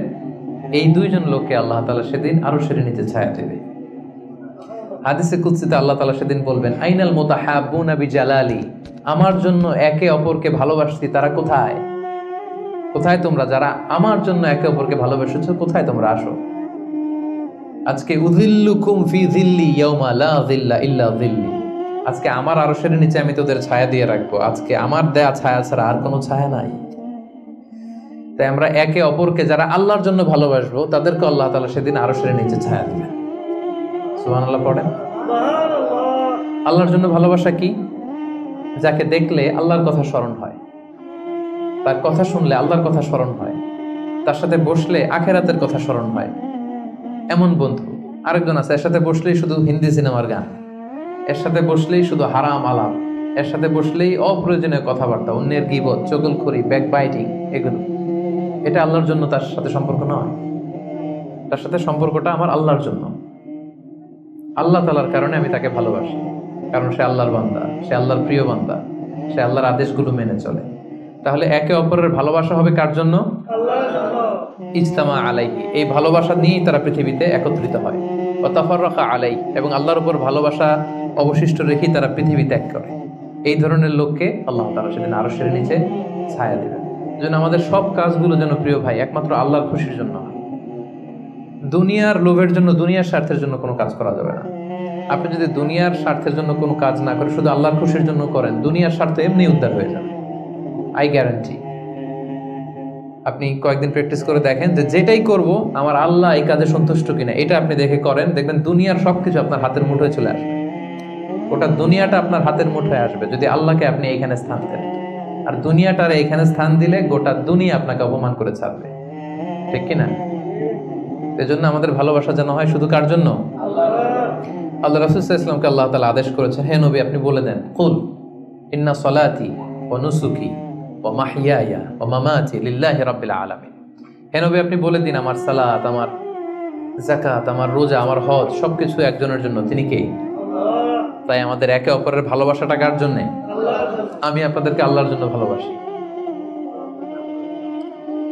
S1: এই 2 জন লোককে আল্লাহ তাআলা সেদিন আরশের নিচে ছায়া দেবে। হাদিসে কুদসিতে আল্লাহ তাআলা সেদিন বলবেন, আইনাল মুতাহাব্বুনা বিজালালি, আমার জন্য একে অপরকে ভালোবাসছি তারা কোথায়? কোথায় তোমরা যারা আমার জন্য একে অপরকে ভালোবেসেছো, কোথায় তোমরা আসো? আজকে উযিল্লুকুম ফি যিল্লি ইয়াওমা লা যিল্লা ইল্লা যিল্লি, আজকে আমার আরশের নিচে আমি তোদের ছায়া দিয়ে রাখবো, আজকে আমার দেয়া ছায়া ছাড়া আর কোনো ছায়া নাই। তাই আমরা একে অপরকে যারা আল্লাহর জন্য ভালোবাসবো, তাদেরকে আল্লাহ তাআলা সেদিন আরশের নিচে ছায়া দিবেন। সুবহানাল্লাহ পড়েন। আল্লাহর জন্য ভালোবাসা কি? যাকে দেখলে আল্লাহর কথা স্মরণ হয়, তার কথা শুনলে আল্লাহর কথা স্মরণ হয়, তার সাথে বসলে আখেরাতের কথা স্মরণ হয়, এমন বন্ধু। আরেকজন আছে, এর সাথে বসলেই শুধু হিন্দি সিনেমার গান, এর সাথে বসলেই শুধু হারাম আলাপ, এর সাথে বসলেই অপ্রয়োজনীয় কথাবার্তা, অন্যের গীবত, চগলখড়ি, ব্যাকবাইটিং, এগুলো। এটা আল্লাহর জন্য তার সাথে সম্পর্ক নয়। তার সাথে সম্পর্কটা আমার আল্লাহর জন্য। আল্লাহ তাআলার কারণে আমি তাকে ভালোবাসি, কারণ সে আল্লাহর বান্দা, সে আল্লাহর প্রিয় বান্দা, সে আল্লাহর আদেশগুলো মেনে চলে। তাহলে একে অপরের ভালোবাসা হবে কার জন্য? ইজতামা আলাইহি, এই ভালোবাসা নিয়েই তারা পৃথিবীতে একত্রিত হয়। ওয়া তাফাররাকা আলাইহি, এবং আল্লাহর উপর ভালোবাসা অবশিষ্ট রেখেই তারা পৃথিবী ত্যাগ করে। এই ধরনের লোককে আল্লাহ তাআলা সেদিন আরশের নিচে ছায়া দেবেন। যেন আমাদের সব কাজগুলো যেন প্রিয় ভাই একমাত্র আল্লাহর খুশির জন্য হয়। দুনিয়ার লোভের জন্য, দুনিয়ার স্বার্থের জন্য কোনো কাজ করা যাবে না। আপনি যদি দুনিয়ার স্বার্থের জন্য কোনো কাজ না করে শুধু আল্লাহর খুশির জন্য করেন, দুনিয়ার স্বার্থ এমনি উদ্ধার হয়ে যাবে, আই গ্যারান্টি। আপনি কয়েকদিন প্র্যাকটিস করে দেখেন যে যেটাই করব আমার আল্লাহ এই কাজে সন্তুষ্ট কিনা, এটা আপনি দেখে করেন, দেখবেন দুনিয়ার সবকিছু আপনার হাতের মুঠোয় চলে আসবে। ওটা দুনিয়াটা আপনার হাতের মুঠোয় আসবে যদি আল্লাহকে আপনি এইখানে স্থান দেন। আর দুনিয়াটার এইখানে স্থান দিলে গোটা দুনিয়া আপনাকে অপমান করে ছাড়বে, ঠিক কিনা? এজন্য আমাদের ভালোবাসা যেন হয় শুধু কার জন্য? আল্লাহ রাসূল সাল্লাল্লাহু আলাইহি ওয়াসাল্লামকে আল্লাহ তাআলা আদেশ করেছেন, হে নবী আপনি বলে দেন, কুল ইন্না সলাতি ওয়া নুসুকি ওয়া মাহইয়ায়া ওয়া মামাতি লিল্লাহি রাব্বিল আলামিন। হে নবী আপনি বলে দিন, আমার সালাত, আমার যাকাত, আমার রোজা, আমার হজ সবকিছু একজনের জন্য, তিনি কে? তাই আমাদের একে অপরের ভালোবাসাটা কার জন্য? আমি আপনাদেরকে আল্লাহর জন্য ভালোবাসি,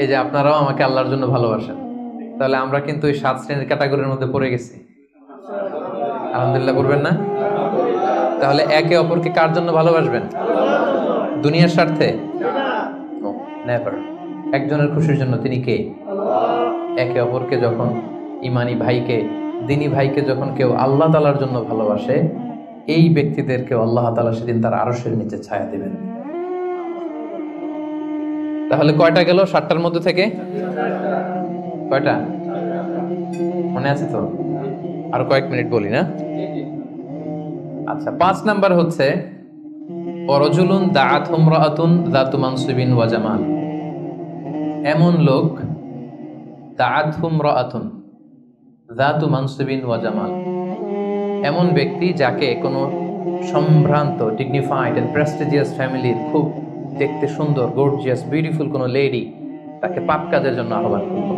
S1: এই যে আপনারাও আমাকে আল্লাহর জন্য ভালোবাসেন। তাহলে আমরা কিন্তু ওই 7 শ্রেণীর ক্যাটাগরির মধ্যে পড়ে গেছি। আলহামদুলিল্লাহ করবেন না? তাহলে একে অপরকে কার জন্য ভালোবাসবেন? দুনিয়ার স্বার্থে? No, never. একজনের খুশির জন্য, তিনি কে? একে অপরকে যখন ইমানি ভাইকে, দিনী ভাইকে যখন কেউ আল্লাহ তাআলার জন্য ভালোবাসে, এই ব্যক্তিদেরকে আল্লাহ তাআলা সেদিন তার আরশের নিচে ছায়া দিবেন। তাহলে কয়টা গেল 7টার মধ্যে থেকে? কয়টা মনে আছে তো? আর কয়েক মিনিট বলি না? আচ্ছা, 5 নাম্বার হচ্ছে ওয়ারাজুলুন দাআতহু ইমরাআতুন যাতু মানসিবিন ওয়া জামাল। এমন লোক, দাআতহু ইমরাআতুন যাতু মানসিবিন ওয়া জামাল, এমন ব্যক্তি যাকে কোনো সম্ভ্রান্ত, ডিগনিফাইড এন্ড প্রেস্টিজিয়াস ফ্যামিলির খুব দেখতে সুন্দর, গর্জিয়াস, বিউটিফুল কোনো লেডি তাকে পাপ কাজের জন্য আহ্বান করল,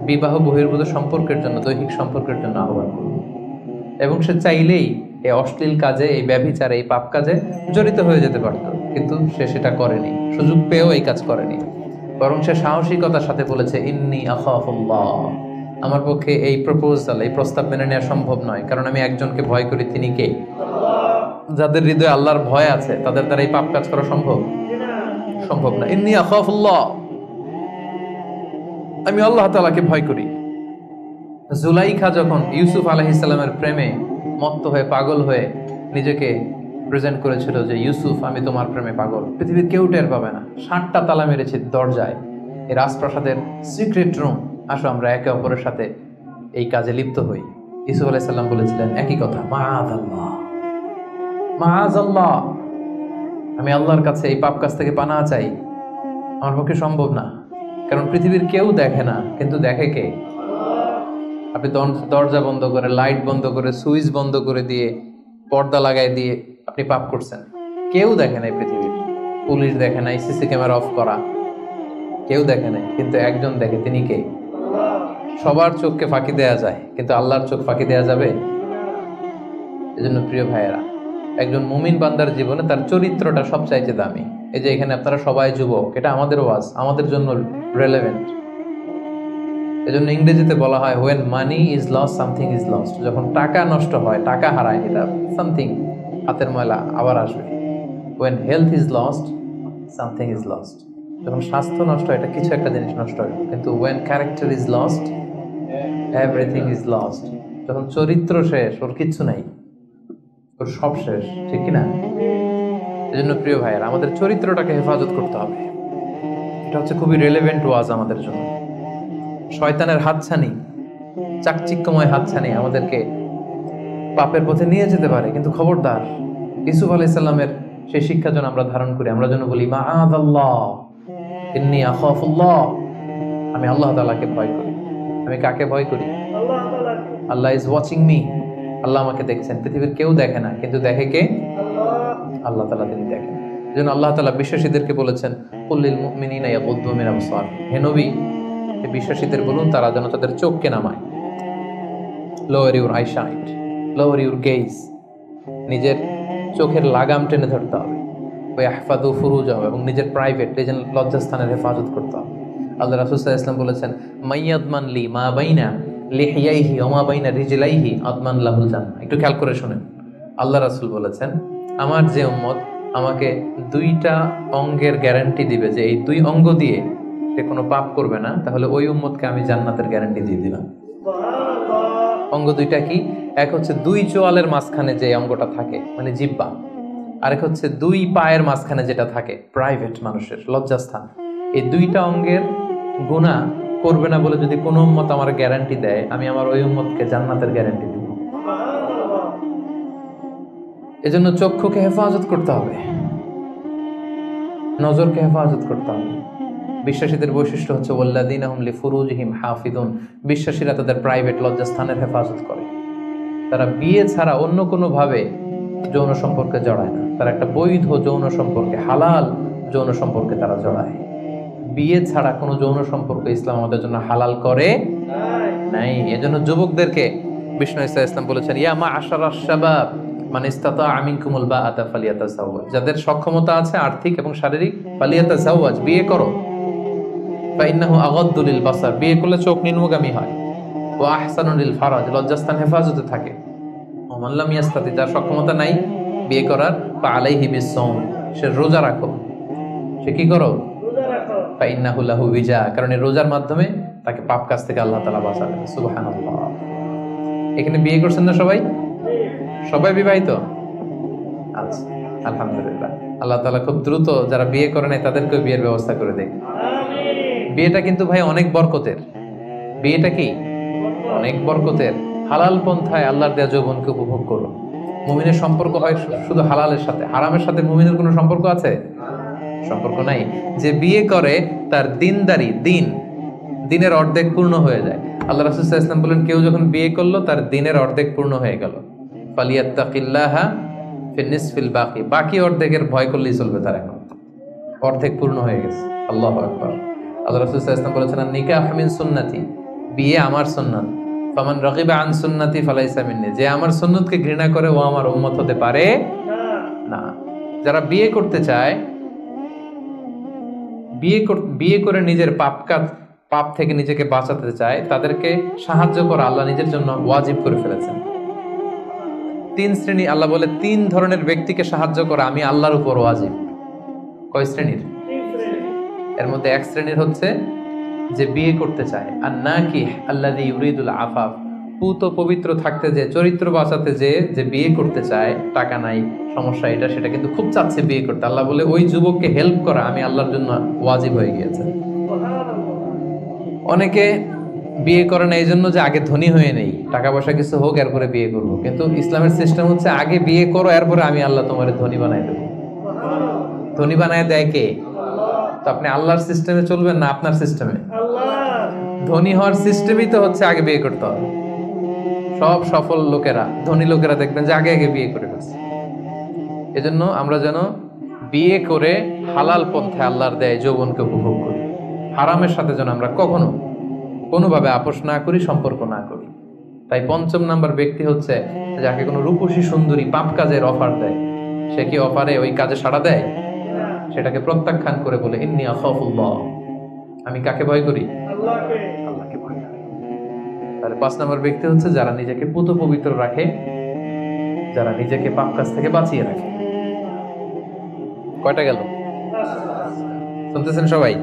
S1: বিবাহ বহির্ভূত সম্পর্কের জন্য, দৈহিক সম্পর্কের জন্য আহ্বান করল, এবং সে চাইলেই এই অশ্লীল কাজে, এই ব্যভিচারে, এই পাপ কাজে জড়িত হয়ে যেতে পারত, কিন্তু সে সেটা করেনি, সুযোগ পেয়েও এই কাজ করেনি। বরং সে সাহসিকতার সাথে বলেছে, ইন্নী আখাফুল্লাহ, আমার পক্ষে এই প্রপোজাল, এই প্রস্তাব মেনে নেওয়া সম্ভব নয়, কারণ আমি একজনকে ভয় করি, তিনি কে? যাদের হৃদয়ে আল্লাহর ভয় আছে তাদের দ্বারা এই পাপ কাজ করা সম্ভব না। ইন্নী আখাফুল্লাহ, আমি আল্লাহ তাআলাকে ভয় করি। জুলাইখা যখন ইউসুফ আলাইহিস সালামের প্রেমে মত্ত হয়ে, পাগল হয়ে নিজেকে প্রেজেন্ট করেছিল যে ইউসুফ আমি তোমার প্রেমে পাগল, পৃথিবীর কেউ টের পাবে না, 7টা তালা মেরেছে দরজায়, এই রাজপ্রাসাদের সিক্রেট রুম, আসো আমরা একে অপরের সাথে এই কাজে লিপ্ত হই। ইউসুফ আলাইহিস সালাম বলেছিলেন একই কথা, মাআযাল্লাহ, মাআযাল্লাহ, আমি আল্লাহর কাছে এই পাপ কাজ থেকে পানাহ চাই, আমার পক্ষে সম্ভব না, কারণ পৃথিবীর কেউ দেখে না, কিন্তু দেখে কে? আপনি দরজা বন্ধ করে, লাইট বন্ধ করে, সুইচ বন্ধ করে দিয়ে, পর্দা লাগাই দিয়ে আপনি পাপ করছেন, কেউ দেখে নাই পৃথিবীর, পুলিশ দেখে নাই, সিসি ক্যামেরা অফ করা, কেউ দেখে নাই, কিন্তু একজন দেখে, তিনি কে? সবার চোখকে ফাঁকি দেয়া যায়, কিন্তু আল্লাহর চোখ ফাঁকি দেয়া যাবে? এজন্য প্রিয় ভাইয়েরা, একজন মুমিন বান্দার জীবনে তার চরিত্রটা সবচাইতে দামি। এই যে এখানে আপনারা সবাই যুবক, এটা আমাদের ওয়াজ, আমাদের জন্য রেলেভেন্ট। এজন্য ইংরেজিতে বলা হয় when money is lost something is lost, যখন টাকা নষ্ট হয়, টাকা হারায়, এটা সামথিং, হাতের ময়লা আবার আসবে। when health is lost something is lost, যখন স্বাস্থ্য নষ্ট হয়, এটা কিছু একটা জিনিস নষ্ট হয়, কিন্তু when character is lost everything is lost, যখন চরিত্র শেষ, ওর কিচ্ছু নাই, ওর সব শেষ, ঠিক কিনা? এজন্য প্রিয় ভাইয়েরা, আমাদের চরিত্রটাকে হেফাজত করতে হবে। এটা হচ্ছে খুবই রেলেভেন্ট ওয়াজ আমাদের জন্য। শয়তানের হাতছানি, চাকচিক্যময় হাতছানি আমাদেরকে পাপের পথে নিয়ে যেতে পারে, কিন্তু খবরদার, ইউসুফ আলাইহিস সালামের সেই শিক্ষা যেন আমরা ধারণ করি। আমরা যেন বলি মাআযাল্লাহ, ইন্নী আখাফুল্লাহ, আমি আল্লাহ তাআলাকে ভয় করি। আমি কাকে ভয় করি? আল্লাহ ইজ ওয়াচিং মি। আল্লাহ আমাকে দেখছেন। পৃথিবীর কেউ দেখে না, কিন্তু দেখে কে? আল্লাহ তাআলা, তিনি দেখেন। এজন্য আল্লাহ তাআলা বিশ্বাসীদেরকে বলেছেন, কুল্লিল মুমিনিনা ইয়াগুদ্দু মিন আবসারিহিম। হে নবী, এই বিশ্বাসীদের বলুন তারা যেন তাদের চোখকে নামায়। Lower your eyesight, lower your gauge. নিজের চোখের লাগাম টেনে ধরতে হবে। ওই আহফাদু ফুরুজাহুম, এবং নিজের প্রাইভেট, নিজের লজ্জাস্থানের হেফাজত করতে হবে। আল্লাহ রাসূল সাল্লাল্লাহু আলাইহি ওয়াসাল্লাম বলেছেন, মাইয়াদমান লি মা বাইনা লিহিয়াইহি ওয়া মা বাইনা রিজলাইহি আদমান লাহুল জান্নাহ। একটু খেয়াল করে শুনেন, আল্লাহ রাসূল বলেছেন, আমার যে উম্মত আমাকে দুইটা অঙ্গের গ্যারান্টি দিবে যে এই দুই অঙ্গ দিয়ে সে কোনো পাপ করবে না, তাহলে ওই উম্মতকে আমি জান্নাতের গ্যারান্টি দিয়ে দিলাম। অঙ্গ দুইটা কি? এক হচ্ছে দুই চোয়ালের মাঝখানে যে অঙ্গটা থাকে, মানে জিহ্বা। আরেক হচ্ছে দুই পায়ের মাঝখানে যেটা থাকে, প্রাইভেট, মানুষের লজ্জাস্থান। এই দুইটা অঙ্গের গুনাহ করবে না বলে যদি কোনো উম্মত আমার গ্যারান্টি দেয়, আমি আমার ওই উম্মতকে জান্নাতের গ্যারান্টি দিব। এজন্য চক্ষুকে হেফাজত করতে হবে, নজরকে হেফাজত করতে হবে। বিশ্বাসীদের বৈশিষ্ট্য হচ্ছে ওয়াল্লাযীনা হুম লিফুরুজিহিম হাফিজুন। বিশ্বাসীরা তাদের প্রাইভেট লজ্জাস্থানের হেফাজত করে। তারা বিয়ে ছাড়া অন্য কোনো ভাবে যৌন সম্পর্কে জড়ায় না। তারা একটা বৈধ যৌন সম্পর্কে, হালাল যৌন সম্পর্কে তারা জড়ায়। বিয়ে ছাড়া কোনো যৌন সম্পর্ক ইসলাম আমাদের জন্য হালাল করে নাই। এজন্য যুবকদেরকে বিষ্ণু ইসলাম বলেছেন, ইয়া মা'আশারাশ শাবাব মান ইসতাতাআ মিনকুমুল বাআতা ফালিয়াতাযাওয়াজ। যাদের সক্ষমতা আছে আর্থিক এবং শারীরিক, ফালিয়াতাযাওয়াজ, বিয়ে করো। ফাইন্নাহু আগাদ্দু লিল বাসার, বিয়ে করলে চোখ নিম্নগামী হয়। ওয়া আহসানু লিল ফারাজ, লজ্জাস্থান হেফাজতে থাকে। ওয়া মান লাম ইয়াস্তাতি, যার সক্ষমতা নাই বিয়ে করার, ফাআলাইহি বিসসাওম, সে রোজা রাখো। সে কি করো? ফাইন্নাহু লাহু উইজা, কারণ এই রোজার মাধ্যমে তাকে পাপ কাজ থেকে আল্লাহ তাআলা বাঁচাবেন। সুবহানাল্লাহ। এখানে বিয়ে করছেন না সবাই? সবাই বিবাহিত? আচ্ছা, আলহামদুলিল্লাহ। আল্লাহ তাআলা খুব দ্রুত যারা বিয়ে করে নাই তাদেরকেও বিয়ের ব্যবস্থা করে দেয়। বিয়েটা কিন্তু ভাই অনেক বরকতের। বিয়েটা কি? অনেক বরকতের। হালাল পন্থায় আল্লাহর দেয়া যৌবনকে উপভোগ করো। মুমিনের সম্পর্ক হয় শুধু হালালের সাথে, হারামের সাথে মুমিনের কোনো সম্পর্ক আছে? সম্পর্ক নাই। যে বিয়ে করে তার দিনদারি, দিনের অর্ধেক পূর্ণ হয়ে যায়। আল্লাহ রাসূল সাল্লাল্লাহু আলাইহি ওয়াসাল্লাম বলেন, কেউ যখন বিয়ে করলো তার দিনের অর্ধেক পূর্ণ হয়ে গেল। ফালিয়াত্তাকিল্লাহা ফিন-নিসফিল বাকি, বাকি অর্ধেকের ভয় করলেই চলবে তার, এখন অর্ধেক পূর্ণ হয়ে গেছে। আল্লাহু আকবার। আল্লাহ রাসূল সাল্লাল্লাহু আলাইহি ওয়াসাল্লাম বলেছেন, নিকাহু মিন সুন্নতি, বিয়ে আমার সুন্নাত। ফামান রাগিবা আন সুন্নতি ফালাইসা মিন্নি, যে আমার সুন্নতকে ঘৃণা করে ও আমার উম্মত হতে পারে না। যারা বিয়ে করতে চায়, বিয়ে করে নিজের পাপ থেকে নিজেকে বাঁচাতে চায়, তাদেরকে সাহায্য করা আল্লাহ নিজের জন্য ওয়াজিব করে ফেলেছেন। 3 শ্রেণী, আল্লাহ বলে 3 ধরনের ব্যক্তিকে সাহায্য করা আমি আল্লাহর উপর ওয়াজিব। কয় শ্রেণীর? এর মধ্যে এক শ্রেণীর হচ্ছে যে বিয়ে করতে চায়, আর নাকিহ আল্লাযী ইউরিদুল আফাফ, পুত পবিত্র থাকতে যে, চরিত্র বাঁচাতে যে বিয়ে করতে চায়, টাকা নাই, সমস্যা এটা সেটা, কিন্তু খুব চাচ্ছে বিয়ে করতে। আল্লাহ বলে ওই যুবককে হেল্প করা আমি আল্লাহর জন্য ওয়াজিব হয়ে গিয়েছে। অনেকে বিয়ে করে না এই জন্য যে আগে ধনী হয়ে নেই, টাকা পয়সা কিছু হোক এরপরে বিয়ে করবো, কিন্তু ইসলামের সিস্টেম হচ্ছে আগে বিয়ে করো, এরপরে আমি আল্লাহ তোমার ধনী বানাই দেবো। ধনী বানায় দেয় কে? তো আপনি আল্লাহর সিস্টেমে চলবেন না আপনার সিস্টেমে? ধনী হওয়ার সিস্টেমই তো হচ্ছে আগে বিয়ে করতে হবে। সব সফল লোকেরা, ধনী লোকেরা দেখবেন যে আগে আগে বিয়ে করে ফেলছে। এজন্য আমরা যেন বিয়ে করে হালাল পন্থায় আল্লাহর দেয় যৌবনকে উপভোগ করি। হারামের সাথে যেন আমরা কখনো কোনোভাবে আপোষ না করি, সম্পর্ক না করি। তাই 5ম নাম্বার ব্যক্তি হচ্ছে যাকে কোনো রূপসী সুন্দরী পাপ কাজের অফার দেয়, সে কি অফারে ওই কাজে সাড়া দেয়? সেটাকে প্রত্যাখ্যান করে বলে, ইন্নী আখাফুল্লাহ, আমি কাকে ভয় করি? আল্লাহকে ভয় করি। তাহলে 5 নাম্বার ব্যক্তি হচ্ছে যারা নিজেকে পুত পবিত্র রাখে, যারা নিজেকে পাপ কাজ থেকে বাঁচিয়ে রাখে। কয়টা গেল? শুনতেছেন সবাই?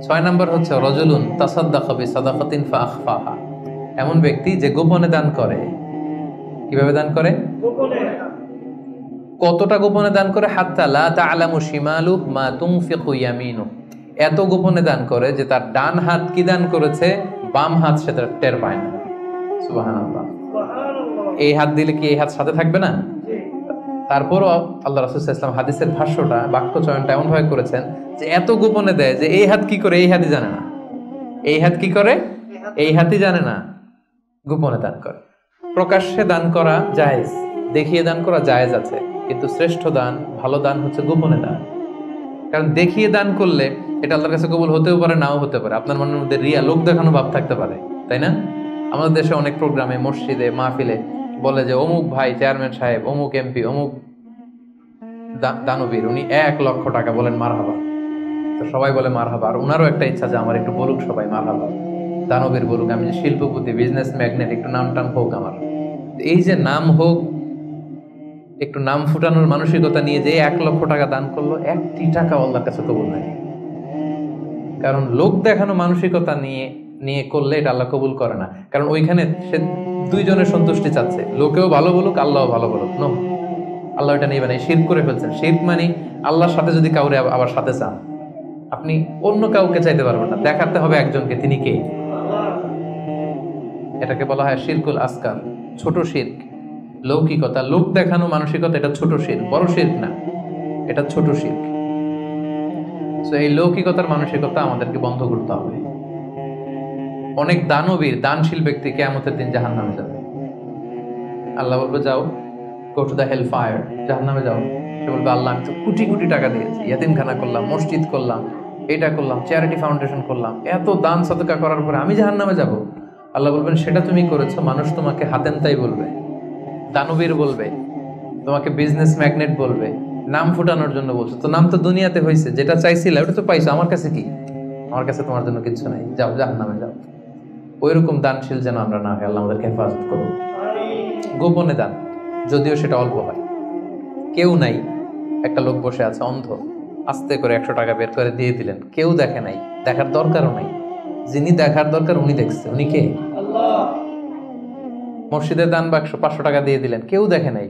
S1: 6 নাম্বার হচ্ছে রাজুলুন তাসাদ্দাকা বিসাদাকাতিন ফাআখফাহা, এমন ব্যক্তি যে গোপনে দান করে। কিভাবে দান করে? গোপনে। কতটা গোপনে দান করে? হাত্তা লা তা'লামু শিমালু মা তুনফিকু ইয়ামিনু, এত গোপনে দান করে যে তার ডান হাত কি দান করেছে বাম হাত সেটা টের পায় না। সুবহানাল্লাহ। এই হাত দিলে কি এই হাত সাথে থাকবে না? তারপরও আল্লাহ রাসূল সাল্লাল্লাহু আলাইহি ওয়াসাল্লাম হাদিসের ভাষ্যটা, বাক্য চয়নটা এমন ভাবে করেছেন যে এত গোপনে দেয় যে এই হাত কি করে এই হাতই জানে না, এই হাত কি করে এই হাতই জানে না, গোপনে দান করে। প্রকাশ্যে দান করা জায়েজ, দেখিয়ে দান করা জায়েজ আছে, কিন্তু শ্রেষ্ঠ দান, ভালো দান হচ্ছে গোপনে দান। কারণ দেখিয়ে দান করলে এটা আল্লাহর কাছে কবুল হতেও পারে, নাও হতে পারে। আপনার মনের মধ্যে রিয়া, লোক দেখানো ভাব থাকতে পারে, তাই না? আমাদের দেশে অনেক প্রোগ্রামে, মসজিদে, মাহফিলে বলে যে অমুক ভাই চেয়ারম্যান সাহেব, অমুক এমপি, অমুক দানবীর, উনি 1 লক্ষ টাকা, বলেন মারহাবা। তো সবাই বলে মারহাবা, আর ওনারও একটা ইচ্ছা যে আমার একটু বলুক সবাই মারহাবা, দানবীর বলুক, আমি যে শিল্পপতি, বিজনেস ম্যাগনেট, একটু নাম টাম হোক আমার। এই যে নাম হোক, একটু নাম ফুটানোর মানসিকতা নিয়ে যে 1 লক্ষ টাকা দান করলো, 1টি টাকা আল্লাহর কাছে কবুল নাই। কারণ লোক দেখানো মানসিকতা নিয়ে নিয়ে করলে এটা আল্লাহ কবুল করে না। কারণ ওইখানে সে দুইজনের সন্তুষ্টি চাচ্ছে, লোকেও ভালো বলুক, আল্লাহও ভালো বলুক। নো, আল্লাহ এটা নেবেন, এই শিরক করে ফেলছেন। শিরক মানে আল্লাহর সাথে যদি কাউরে আবার সাথে চান, আপনি অন্য কাউকে চাইতে পারবেন না, দেখাতে হবে একজনকে, তিনি কে। এটাকে বলা হয় শিরকুল আসগার, ছোট শিরক। লৌকিকতা, লোক দেখানো মানসিকতা, এটা ছোট শিরক, বড় শিরক না, এটা ছোট শিরক। সো এই লৌকিকতার মানসিকতা আমাদেরকে বন্ধ করতে হবে। অনেক দানবীর, দানশীল ব্যক্তি কিয়ামতের দিন জাহান্নামে যাবে। আল্লাহ বলবে যাও, go to the hell fire, জাহান্নামে যাও। সে বলবে আল্লাহ আমি তো কোটি কোটি টাকা দিয়েছি, ইয়াতিমখানা করলাম, মসজিদ করলাম, এটা করলাম, চ্যারিটি ফাউন্ডেশন করলাম, এত দান সদকা করার পরে আমি জাহান্নামে যাব? আল্লাহ বলবেন সেটা তুমি করেছো, মানুষ তোমাকে হাতেনতাই বলবে, দানবীর বলবে, তোমাকে বিজনেস ম্যাগনেট বলবে, নাম ফুটানোর জন্য বলছো। তো নাম তো দুনিয়াতে হয়েছে, যেটা চাইছিলে ওটা তো পাইছো, আমার কাছে কি? আমার কাছে তোমার জন্য কিছু নাই, যাও জাহান্নামে যাও। ওইরকম দানশীল যেন আমরা না হয়, আল্লাহ আমাদেরকে হেফাজত করুন। গোপনে দান, যদিও সেটা অল্প হয়। কেউ নাই, একটা লোক বসে আছে অন্ধ, আস্তে করে 100 টাকা বের করে দিয়ে দিলেন, কেউ দেখে নাই, দেখার দরকারও নাই। যিনি দেখার দরকার উনি দেখছে, উনি কে? আল্লাহ। মসজিদের দান বাক্স 500 টাকা দিয়ে দিলেন, কেউ দেখে নাই।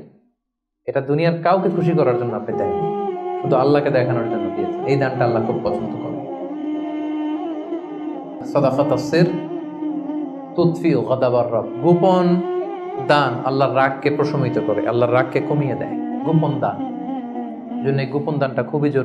S1: এটা দুনিয়ার কাউকে খুশি করার জন্য আপনি দেন, শুধু আল্লাহকে দেখানোর জন্য দিয়েছেন। এই দানটা আল্লাহ খুব পছন্দ করে। সাদাকাতুস সির তুতফিউ গাদাবার রব, গোপন দান আল্লাহর রাগকে প্রশমিত করে, আল্লাহর রাগকে কমিয়ে দেয়। গোপন দান, জন্য এই গোপন দানটা খুবই জরুরি।